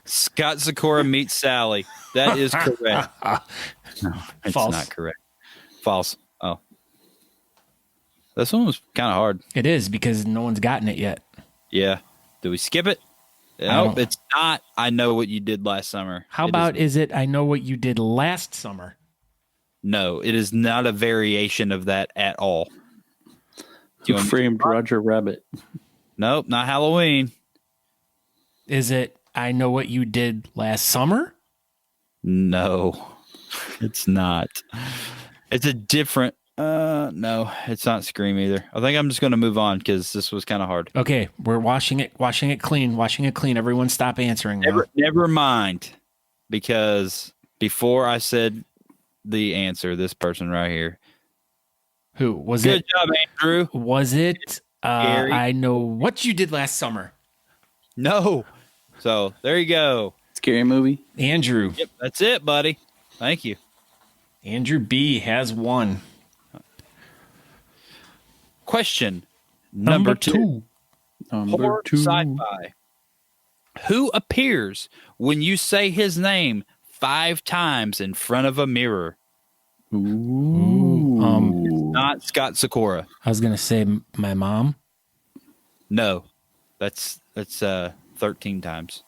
Scott Sykora meets Sally. That is correct. No, it's False. not correct. False. Oh. This one was kind of hard. It is because no one's gotten it yet. Yeah. Do we skip it? Nope, it's not. I know what you did last summer. How about is it I know what you did last summer? No, it is not a variation of that at all. You framed Roger Rabbit. Nope, not Halloween. Is it I know what you did last summer? No, it's not. It's a different. No, it's not Scream either. I think I'm just going to move on because this was kind of hard. Okay, we're washing it clean. Everyone stop answering now. Never mind, because before I said the answer, this person right here. Who was Good it? job, Andrew. Was it Gary. I know what you did last summer? No. So there you go. Scary movie. Andrew. Yep, that's it, buddy. Thank you. Andrew B has won. Question number two. Horror two. sci-fi. Who appears when you say his name 5 times in front of a mirror? Ooh. Not Scott Sykora. I was gonna say my mom. No, that's 13 times.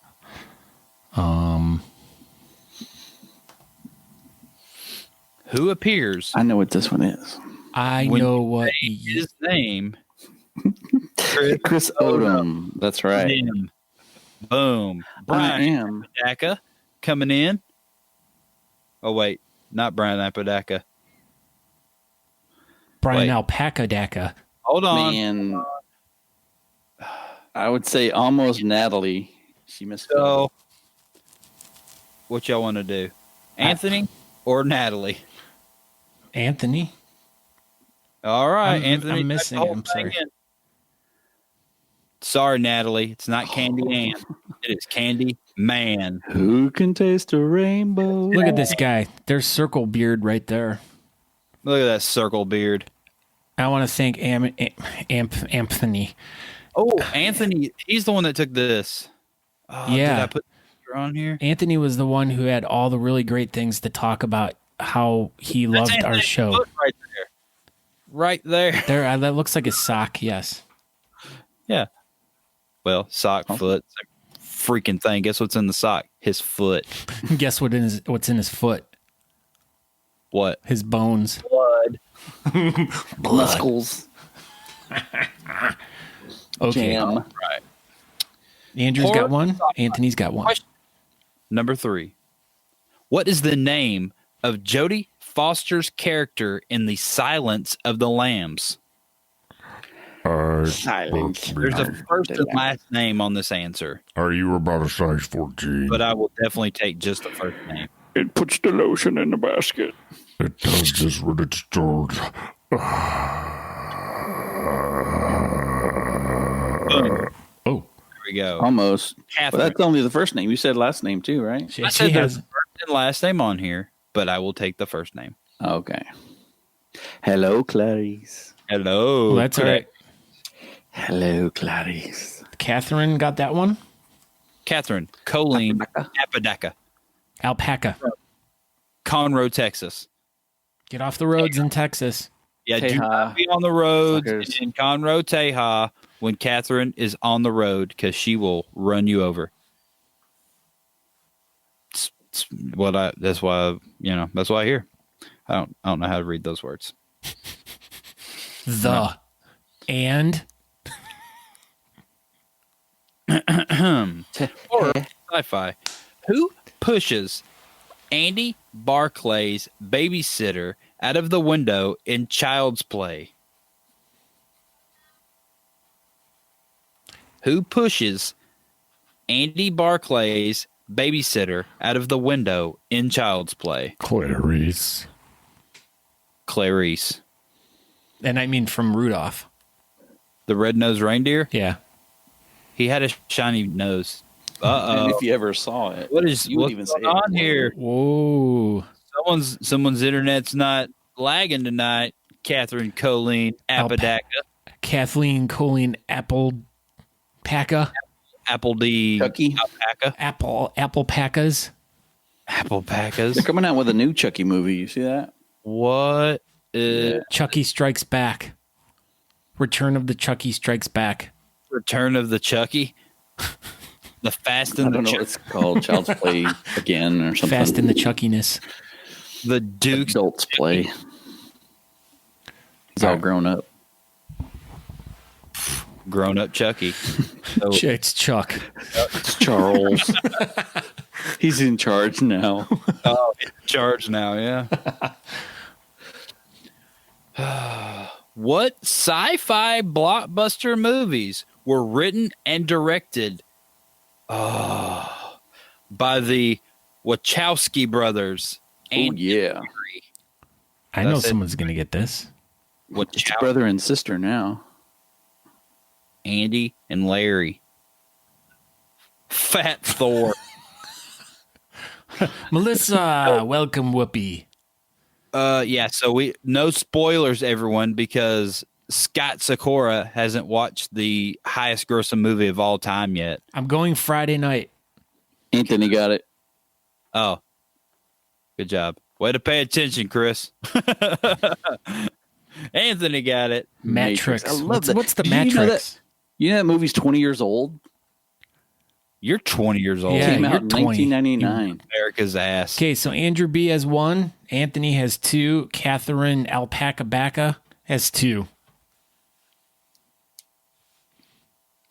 Who appears? I know what this one is. I when know you what say his name. Chris Odom. That's right. Him. Boom. I Brian am. Apodaca coming in. Oh wait, not Brian Apodaca. Brian Wait. Alpaca Daca. Hold on. Man. I would say almost Natalie. She missed. So, what y'all want to do? Anthony or Natalie? Anthony. All right, I'm Anthony. missing type the it. I'm whole thing sorry. in. Sorry, Natalie. It's not Candy Ann. It is Candy Man. Who can taste a rainbow? Look at this guy. There's Circle Beard right there. Look at that circle beard. I want to thank Anthony. Oh, Anthony. He's the one that took this. Oh, Yeah. Did I put the picture on here? Anthony was the one who had all the really great things to talk about how he loved our Anthony's show. foot right there. Right there. There, that looks like a sock. Yes. Yeah. Well, sock, foot, freaking thing. Guess what's in the sock? His foot. Guess what's in his foot? What? His bones. Blood. Muscles. Okay. Jam. Right. Andrew's got one. Anthony's got one. Question number 3. What is the name of Jodie Foster's character in The Silence of the Lambs? Silence. There's a first and last name on this answer, Are you about a size 14? but I will definitely take just the first name. It puts the lotion in the basket. It does this when it starts. Oh, Here we go. Almost. But Catherine. that's only the first name. You said last name too, right? she I said there's has. a first and last name on here, but I will take the first name. Okay. Hello, Clarice. Hello. Well, that's all right. Hello, Clarice. Catherine got that one. Catherine Colleen Apodaca, Alpaca. Conroe, Texas. Get off the roads in Texas. Yeah, do Teja. not be on the roads Suckers. in Conroe, Teja when Catherine is on the road because she will run you over. It's that's why I hear. I don't know how to read those words. The and Or sci-fi. Who pushes Andy Barclay's babysitter out of the window in Child's Play? Who pushes Andy Barclay's babysitter out of the window in Child's Play? Clarice. Clarice. And I mean from Rudolph. The red-nosed reindeer? Yeah. He had a shiny nose. And Uh-oh. if you ever saw it, What's even say going on it. here? Whoa. Someone's internet's not lagging tonight. Catherine Colleen Apodaca. Kathleen Colleen Alpaca. Apple D. Chucky. Alpaca. Alpacas. Alpacas. They're coming out with a new Chucky movie. You see that? What? Chucky Strikes Back. Return of the Chucky Strikes Back. Return of the Chucky? The Fast I and the don't know what it's called. Child's Play again or something. Fast in the Chuckiness. The Duke's Adults Play. He's all grown up. grown up Chucky. So, It's Chuck. It's Charles. He's in charge now. oh, in charge now, yeah. What sci-fi blockbuster movies were written and directed by the Wachowski brothers? Oh, yeah. I know That's it. someone's going to get this. It's brother and sister now. Andy and Larry. Fat Thor. Melissa, welcome, Whoopi. Yeah, so no spoilers, everyone, because Scott Sykora hasn't watched the highest grossing movie of all time yet. I'm going Friday night. Anthony got it. Oh, good job. Way to pay attention, Chris. Anthony got it. Matrix. I love that. What's the Did you know Matrix? You know that movie's 20 years old? You're 20 years old. Yeah, Came out you're in 20. 1999. America's ass. Okay, so Andrew B has 1. Anthony has 2. Catherine Alpaca has 2.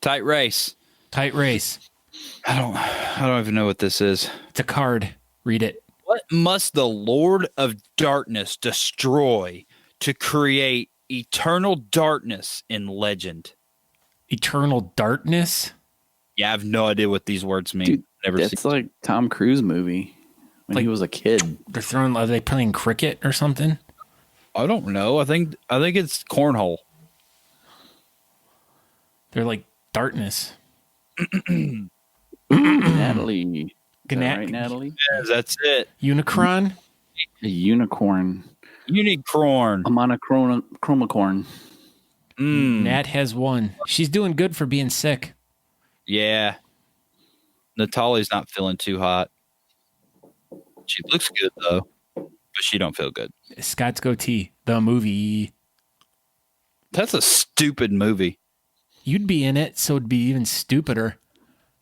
Tight race. Tight race. I don't even know what this is. It's a card. Read it. What must the Lord of Darkness destroy to create eternal darkness in legend? Eternal Darkness? Yeah, I have no idea what these words mean. Dude, Never that's seen. like Tom Cruise movie when Like- he was a kid. Are they playing cricket or something? I don't know. I think it's cornhole. They're like darkness. Natalie. Is that Gna- right, Natalie? Yeah, that's it. Unicron? A unicorn. Unicorn. A monochromacorn. Nat has 1. She's doing good for being sick. Yeah. Natalie's not feeling too hot. She looks good though, but she don't feel good. Scott's goatee. The movie. That's a stupid movie. You'd be in it, so it'd be even stupider.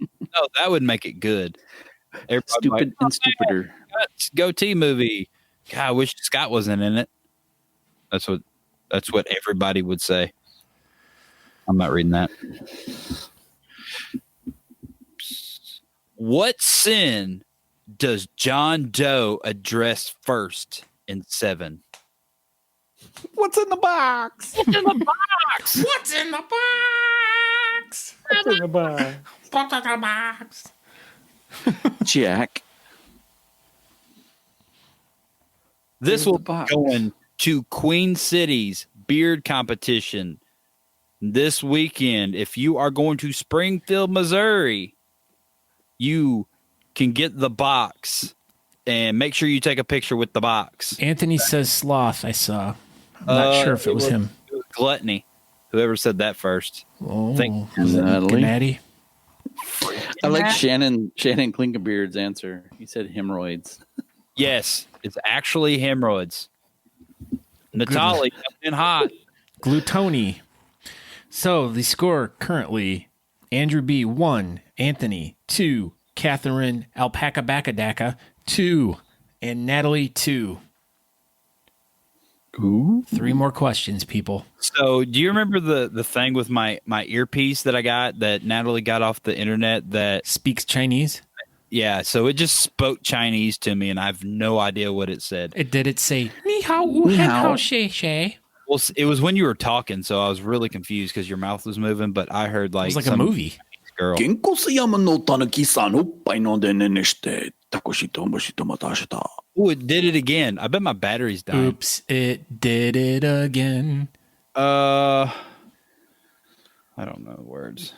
No, that would make it good. Everybody Stupid like, and stupider. Scott's goatee movie. God, I wish Scott wasn't in it. That's what everybody would say. I'm not reading that. What sin does John Doe address first in 7? What's in the box? What's in the box? What's in the box? Jack. This Where's will the be box? going to Queen City's beard competition this weekend. If you are going to Springfield, Missouri, you can get the box and make sure you take a picture with the box. Anthony says sloth, I saw. I'm not sure if it was him. It was Gluttony. Whoever said that first. Oh, Think- was it Natalie? Gennady? I like Shannon Klinkenbeard's answer. He said hemorrhoids. Yes, it's actually hemorrhoids. Natalie, been hot. Glutoni. So the score currently: Andrew B 1, Anthony 2, Catherine Alpaca 2, and Natalie 2. Ooh. 3 more questions, people. So, do you remember the thing with my earpiece that I got that Natalie got off the internet that Speaks Chinese. yeah, so it just spoke Chinese to me and I have no idea what it said. Did it say Ni hao wu Ni hen hao. hao xie xie? Well, it was when you were talking, so I was really confused because your mouth was moving, but I heard It like was like a some movie. girl. 健康す山のたぬきさんおっぱい飲んでねねしてたこしともしとまたした Oh, it did it again. I bet my battery's dying. Oops, it did it again. I don't know the words.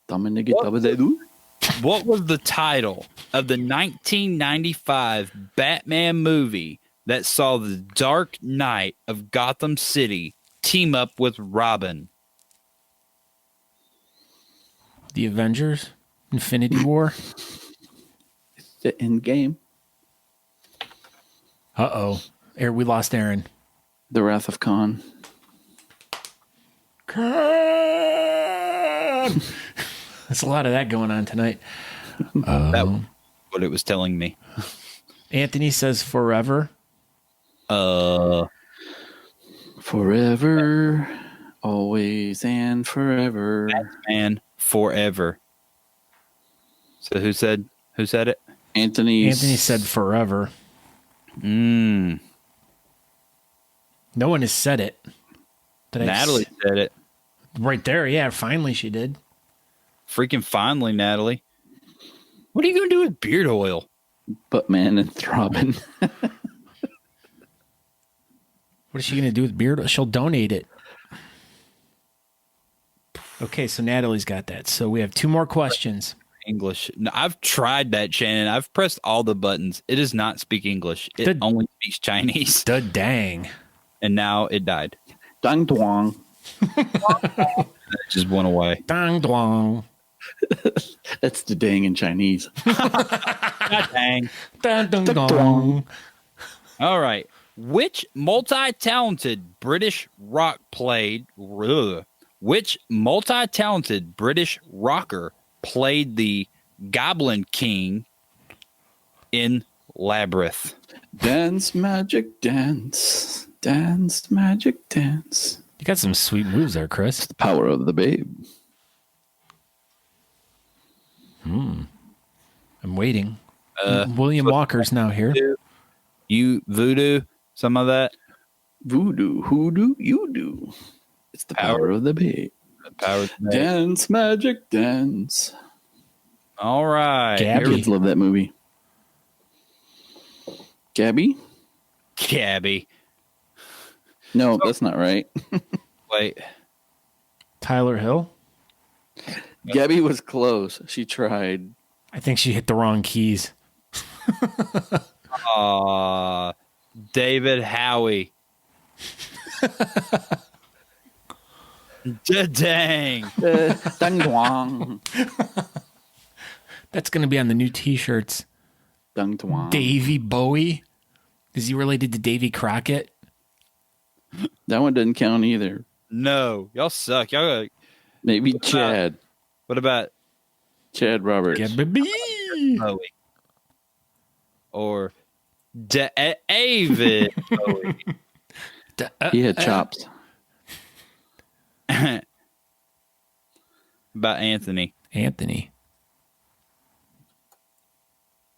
ためねぎ食べてる What was the title of the 1995 Batman movie that saw the Dark Knight of Gotham City team up with Robin? The Avengers? Infinity War? the end game Uh-oh. We lost Aaron. the Wrath of Khan There's a lot of that going on tonight. That was what it was telling me. Anthony says forever. forever always and forever Batman Forever. So who said it? Anthony said forever. Mm. No one has said it. Did I Natalie said it. right there. Yeah, finally she did. Freaking finally, Natalie. What are you going to do with beard oil? Buttman and Throbbing What is she going to do with beard? She'll donate it. Okay, so Natalie's got that. So we have two more questions. English. No, I've tried that, Shannon. I've pressed all the buttons. It does not speak English. It only speaks Chinese. The dang. And now it died. Dang Duang It just went away. Dang dong. that's the dang in Chinese God dang. Dang dong dong. All right. Which multi-talented British rocker played the Goblin King in Labyrinth? dance magic dance magic dance You got some sweet moves there, Chris. the power of the babe I'm waiting. William Walker's now here. You voodoo, some of that. voodoo hoodoo you do it's the power of the babe Power of the dance magic dance All right. Gabby. kids love that movie Gabby Gabby. no that's not right Wait. Tyler Hill. Gabby was close she tried I think she hit the wrong keys. David Howie. Dang. dang duang That's going to be on the new T-shirts. dang duang Davy Bowie. Is he related to Davy Crockett? that one doesn't count either No. Y'all suck. Y'all got, maybe Chad what about Chad Roberts Yeah, baby. Bowie? Or David Bowie? he had chops About Anthony. Anthony.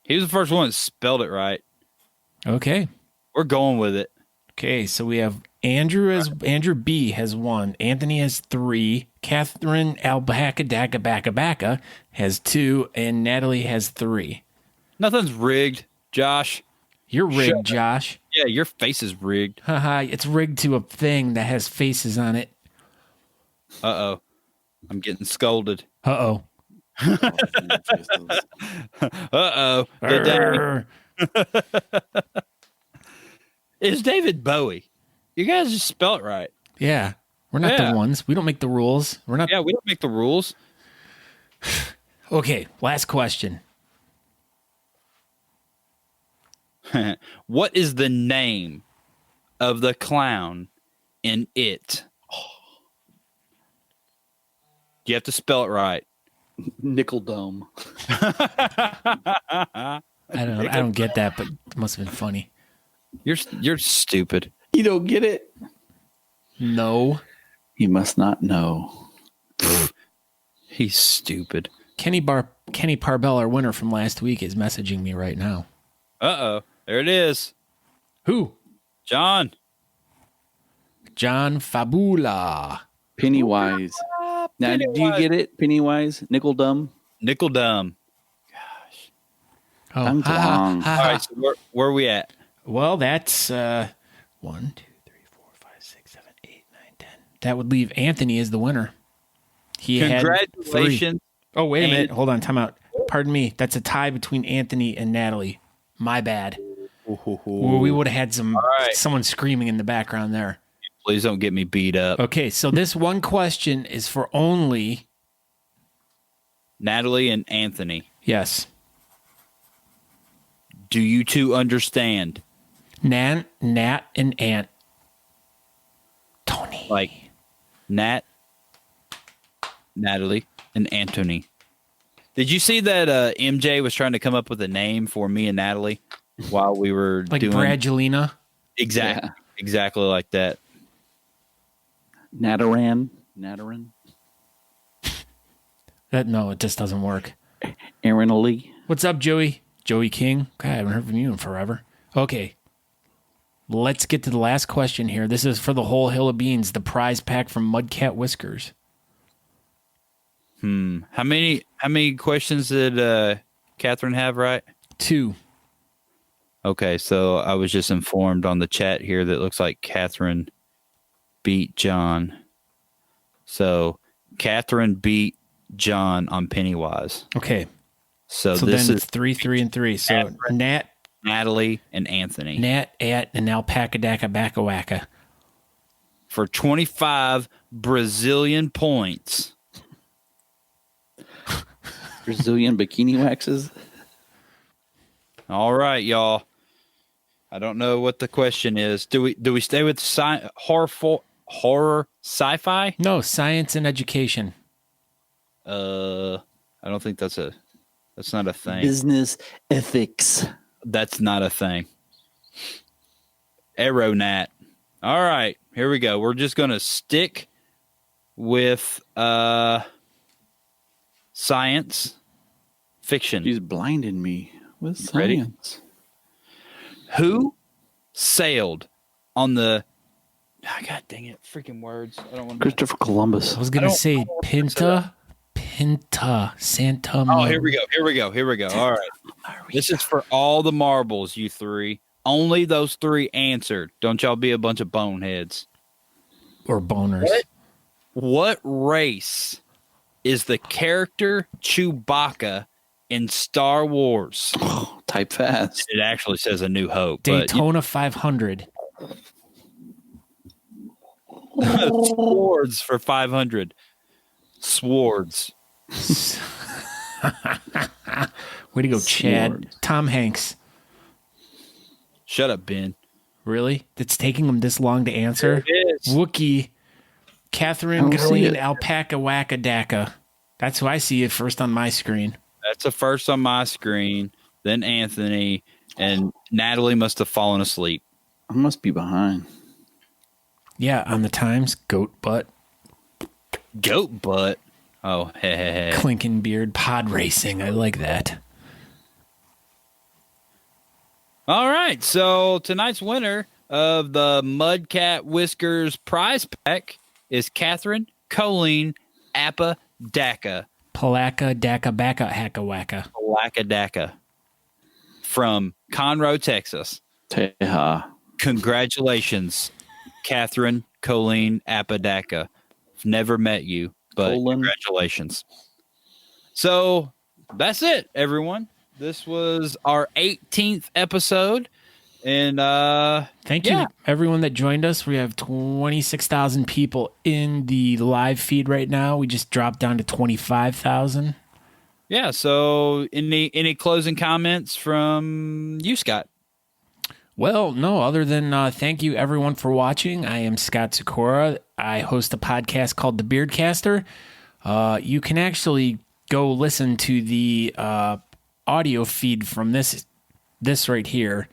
He was the first one that spelled it right. Okay. We're going with it. Okay, so we have Andrew B has 1. Anthony has 3. Catherine Albaca has 2, and Natalie has 3. Nothing's rigged, Josh. You're rigged, Josh. Yeah, your face is rigged. Haha, it's rigged to a thing that has faces on it. Uh-oh. I'm getting scolded. Uh-oh. Uh-oh. The dang. It's David Bowie. You guys just spell it right. Yeah. We're not Yeah. the ones. We don't make the rules. We're not. Yeah, we don't make the rules. Okay, last question. What is the name of the clown in It? You have to spell it right. Nickel Dome. I don't get that, but it must have been funny. You're stupid. You don't get it? No. You must not know. He's stupid. Kenny Parbell, our winner from last week, is messaging me right now. Uh-oh. There it is. Who? John. John Fabula. Pennywise. Now, do you get it? Pennywise, nickel dumb. Nickel dumb. Oh, I'm wrong. All right, so where are we at? Well, that's 1, 2, 3, 4, 5, 6, 7, 8, 9, 10. That would leave Anthony as the winner. He had 3. Congratulations. Oh, wait a minute. Hold on. Time out. Pardon me. That's a tie between Anthony and Natalie. My bad. Well, we would have had someone screaming in the background there. Please don't get me beat up. Okay, so this one question is for only Natalie and Anthony. yes. Do you two understand? Nat, and Ant. Tony. Like Nat, Natalie, and Anthony. Did you see that MJ was trying to come up with a name for me and Natalie while we were like doing Bradgelina? Exactly like that. Nataran. No, it just doesn't work. Aaron Ali. What's up, Joey? Joey King? God, I haven't heard from you in forever. Okay. Let's get to the last question here. This is for the whole hill of beans, the prize pack from Mudcat Whiskers. How many questions did Catherine have right? 2. Okay, so I was just informed on the chat here that it looks like Catherine beat John. So Catherine beat John on Pennywise. Okay. So this then is 3, 3, and 3. So Catherine, Nat, Natalie, and Anthony. Nat, and Alpaca Daka Baka Waka. For 25 Brazilian points. Brazilian bikini waxes. All right, y'all. I don't know what the question is. Do we stay with horror sci-fi? No, science and education. I don't think that's not a thing. Business ethics. That's not a thing. Aeronat. All right, here we go. We're just going to stick with science fiction. She's blinding me with science. Ready? Who sailed on the... God dang it. Freaking words. I don't want to... Christopher Columbus. I was going to say Pinta, Santa. Oh, here we go. All right. This is for all the marbles, you three. Only those 3 answered. Don't y'all be a bunch of boneheads. Or boners. What race is the character Chewbacca in Star Wars? Oh, type fast. It actually says A New Hope. Daytona 500. Swords for 500. Swords. Way to go, Chad. Sword. Tom Hanks. Shut up, Ben. Really? It's taking him this long to answer? It is. Wookie. Catherine I don't see Colleen it. Alpaca Waka Daka. That's who I see it first on my screen. That's the first on my screen. Then Anthony. And Natalie must have fallen asleep. I must be behind. Yeah, on the times. Goat butt. Goat butt. Oh, hey. Clinking beard. Pod racing. I like that. All right, so tonight's winner of the Mudcat Whiskers prize pack is Catherine Colleen Appa Daka. Palaka Daka Baka Haka Waka. Palaka Daka from Conroe, Texas. Teha. Congratulations, Catherine Colleen Appa Daka. Never met you, but congratulations. So that's it, everyone. This was our 18th episode. And thank you, everyone that joined us. We have 26,000 people in the live feed right now. We just dropped down to 25,000. Yeah. So any closing comments from you, Scott? Well, no, other than thank you, everyone, for watching. I am Scott Sykora. I host a podcast called The Beardcaster. You can actually go listen to the audio feed from this right here.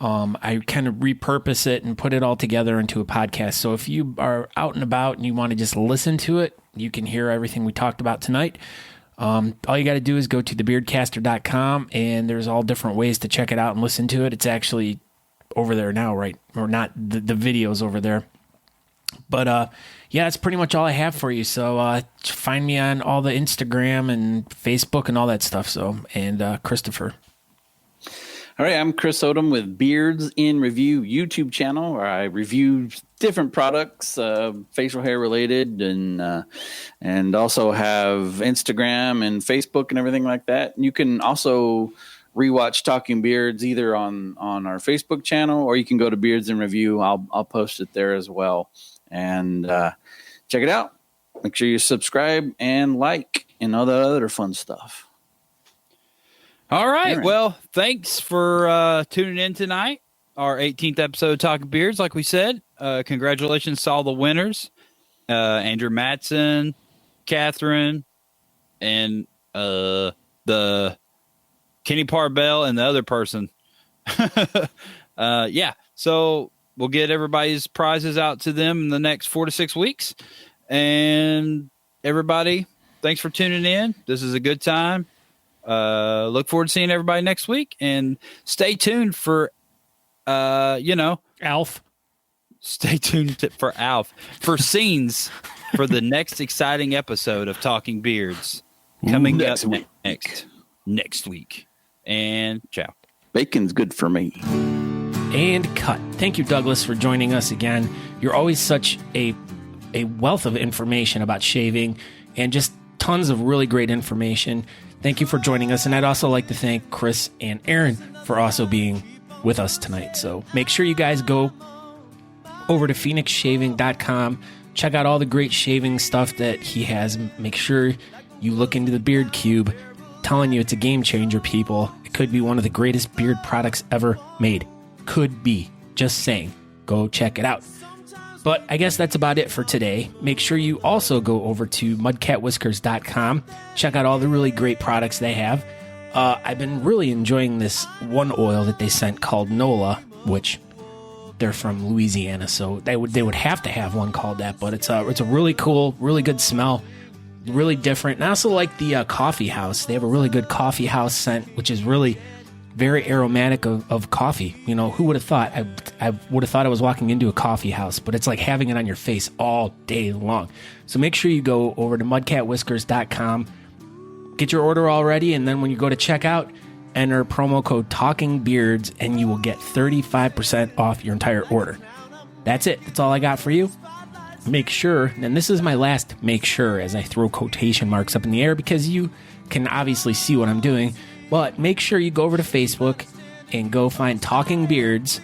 I kind of repurpose it and put it all together into a podcast. So if you are out and about and you want to just listen to it, you can hear everything we talked about tonight. All you got to do is go to thebeardcaster.com, and there's all different ways to check it out and listen to it. It's actually over there now, right? Or not, the video's over there. But yeah, that's pretty much all I have for you. So find me on all the Instagram and Facebook and all that stuff. So, and Christopher. All right, I'm Chris Odom with Beards in Review YouTube channel, where I review different products, facial hair related, and also have Instagram and Facebook and everything like that. You can also rewatch Talking Beards either on our Facebook channel, or you can go to Beards in Review. I'll post it there as well, and check it out. Make sure you subscribe and like and all that other fun stuff. All right. Aaron. Well, thanks for tuning in tonight. Our 18th episode of Talking Beards, like we said. Congratulations to all the winners. Andrew Matson, Catherine, and the Kenny Parbell and the other person. Yeah. So we'll get everybody's prizes out to them in the next 4 to 6 weeks. And everybody, thanks for tuning in. This is a good time. Look forward to seeing everybody next week, and stay tuned for Alf. Stay tuned for Alf for scenes for the next exciting episode of Talking Beards coming up next week. And ciao. Bacon's good for me. And cut. Thank you, Douglas, for joining us again. You're always such a wealth of information about shaving and just tons of really great information. Thank you for joining us. And I'd also like to thank Chris and Aaron for also being with us tonight. So make sure you guys go over to phoenixshaving.com. Check out all the great shaving stuff that he has. Make sure you look into the Beard Cube. I'm telling you, it's a game changer, people. It could be one of the greatest beard products ever made. Could be. Just saying. Go check it out. But I guess that's about it for today. Make sure you also go over to mudcatwhiskers.com. Check out all the really great products they have. I've been really enjoying this one oil that they sent called NOLA, which they're from Louisiana, so they would have to have one called that. But it's a really cool, really good smell, really different. And I also like the coffee house. They have a really good coffee house scent, which is really very aromatic of coffee. You know, who would have thought? I would have thought I was walking into a coffee house, but it's like having it on your face all day long. So make sure you go over to mudcatwhiskers.com, get your order already, and then when you go to checkout, enter promo code TalkingBeards, and you will get 35% off your entire order. That's it. That's all I got for you. Make sure, and this is my last make sure as I throw quotation marks up in the air because you can obviously see what I'm doing. But make sure you go over to Facebook and go find Talking Beards,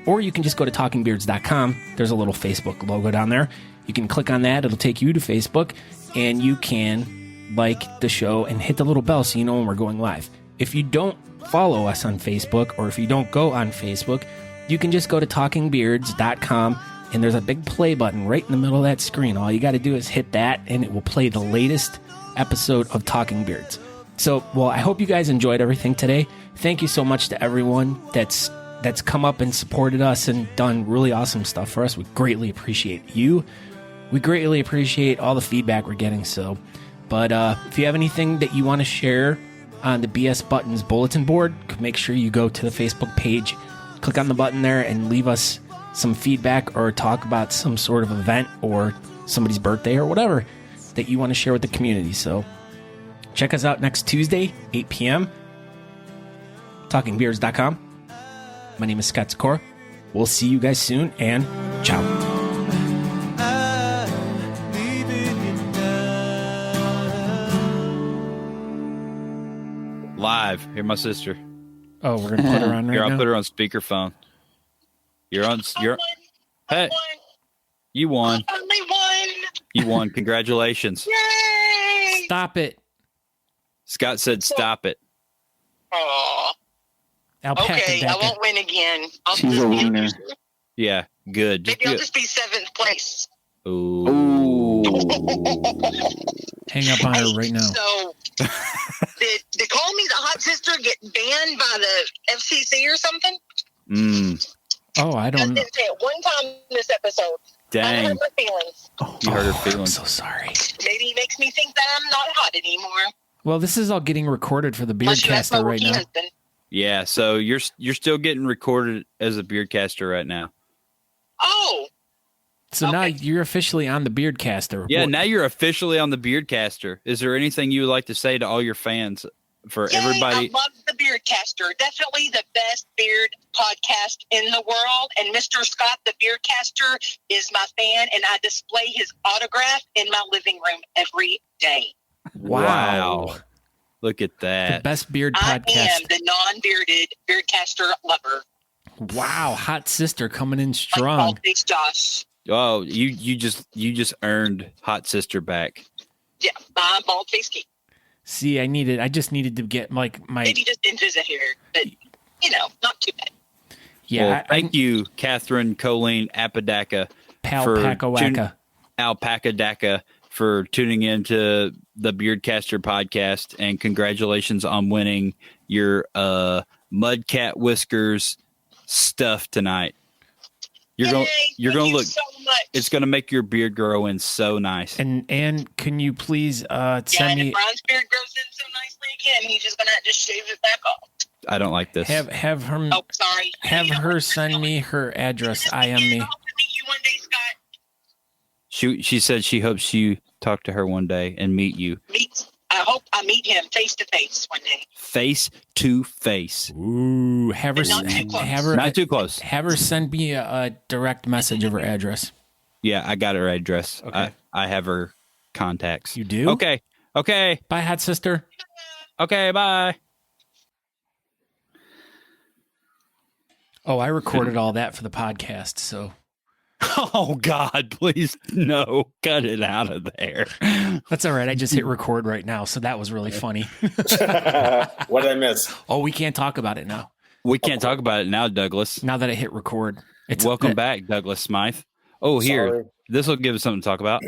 or you can just go to talkingbeards.com. There's a little Facebook logo down there. You can click on that. It'll take you to Facebook, and you can like the show and hit the little bell so you know when we're going live. If you don't follow us on Facebook, or if you don't go on Facebook, you can just go to talkingbeards.com, and there's a big play button right in the middle of that screen. All you got to do is hit that, and it will play the latest episode of Talking Beards. So, well, I hope you guys enjoyed everything today. Thank you so much to everyone that's come up and supported us and done really awesome stuff for us. We greatly appreciate you. We greatly appreciate all the feedback we're getting. So, but if you have anything that you want to share on the BS Buttons Bulletin Board, make sure you go to the Facebook page, click on the button there, and leave us some feedback or talk about some sort of event or somebody's birthday or whatever that you want to share with the community. So, check us out next Tuesday, 8 p.m. TalkingBeards.com. My name is Scott Sykora. We'll see you guys soon, and ciao. Live. Hear my sister. Oh, we're going to put her on right Here, I'll now? put her on speakerphone. Hey, you won. Only one. You won. Congratulations. Yay! Stop it. Scott said stop it. Aw. Alpaca Okay, I won't win again. She's a winner. Yeah, good. Just Maybe I'll do it. just be 7th place. Ooh. Hang up on her right now. So, did Call Me the Hot Sister get banned by the FCC or something? Oh, I I don't know. didn't say it one time in this episode. I Dang. hurt my feelings. You hurt her I'm feelings. so sorry. Maybe it makes me think that I'm not hot anymore. Well, this is all getting recorded for the Unless you ask my Beardcaster right working now. husband. Yeah, so you're still getting recorded as a beardcaster right now. Oh, So now you're officially on the Beardcaster. Yeah, now you're officially on the Beardcaster. Is there anything you would like to say to all your fans? For Yay, everybody, I love the Beardcaster. Definitely the best beard podcast in the world. And Mr. Scott, the Beardcaster, is my fan, and I display his autograph in my living room every day. Wow. Look at The that. best beard I podcast. am the non-bearded Beardcaster lover. Wow, hot sister coming in Like strong. Bald-Faced Josh. Oh, you just earned Hot Sister back. Yeah, I'm Bald-Faced King. See, I just needed to get like my Maybe just inches of hair, but, not too bad. yeah. Well, thank you, Catherine Colleen Apodaca, Alpaca Daca, for tuning into the Beardcaster podcast, and congratulations on winning your Mudcat Whiskers stuff tonight. You're going Yay, to thank you look. so much. It's going to make your beard grow in so nice. And can you please and send me if Brian's beard grows in so nicely again, he's just gonna have to shave it back off. I don't like this. have her Oh, sorry. have her send me her address. IM me. I hope to meet you one day, Scott. She said she hopes you talk to her one day and meet you I hope I meet him face to face one day. face to face. Ooh, have her But not too close. have her Not too close. have her send me a direct message of her address. Yeah, I got her address. Okay. I have her contacts. You do? Okay. Bye, hot sister. Okay, bye. Oh, I recorded all that for the podcast, so Oh God, please no. Cut it out of there. that's all right. I just hit record right now, so that was really funny. What did I miss? Oh, we can't talk about it now. We can't talk about it now, Douglas. Now that I hit record. Welcome back, Douglas Smythe. Oh, here. Sorry. This will give us something to talk about.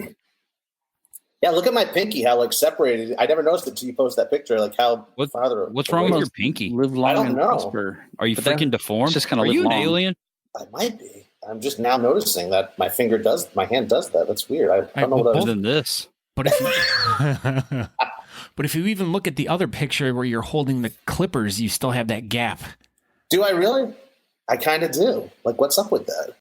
Yeah, look at my pinky, how separated. I never noticed it until you posted that picture, how farther. What's wrong with away- your pinky? Live long I don't and know. prosper. Are you But then freaking deformed? it's just gonna Are live you an long. alien? I might be. I'm just now noticing that my hand does that. That's weird. I don't know what I Other was. than this. But if you, but if you even look at the other picture where you're holding the clippers, you still have that gap. Do I really? I kind of do. What's up with that?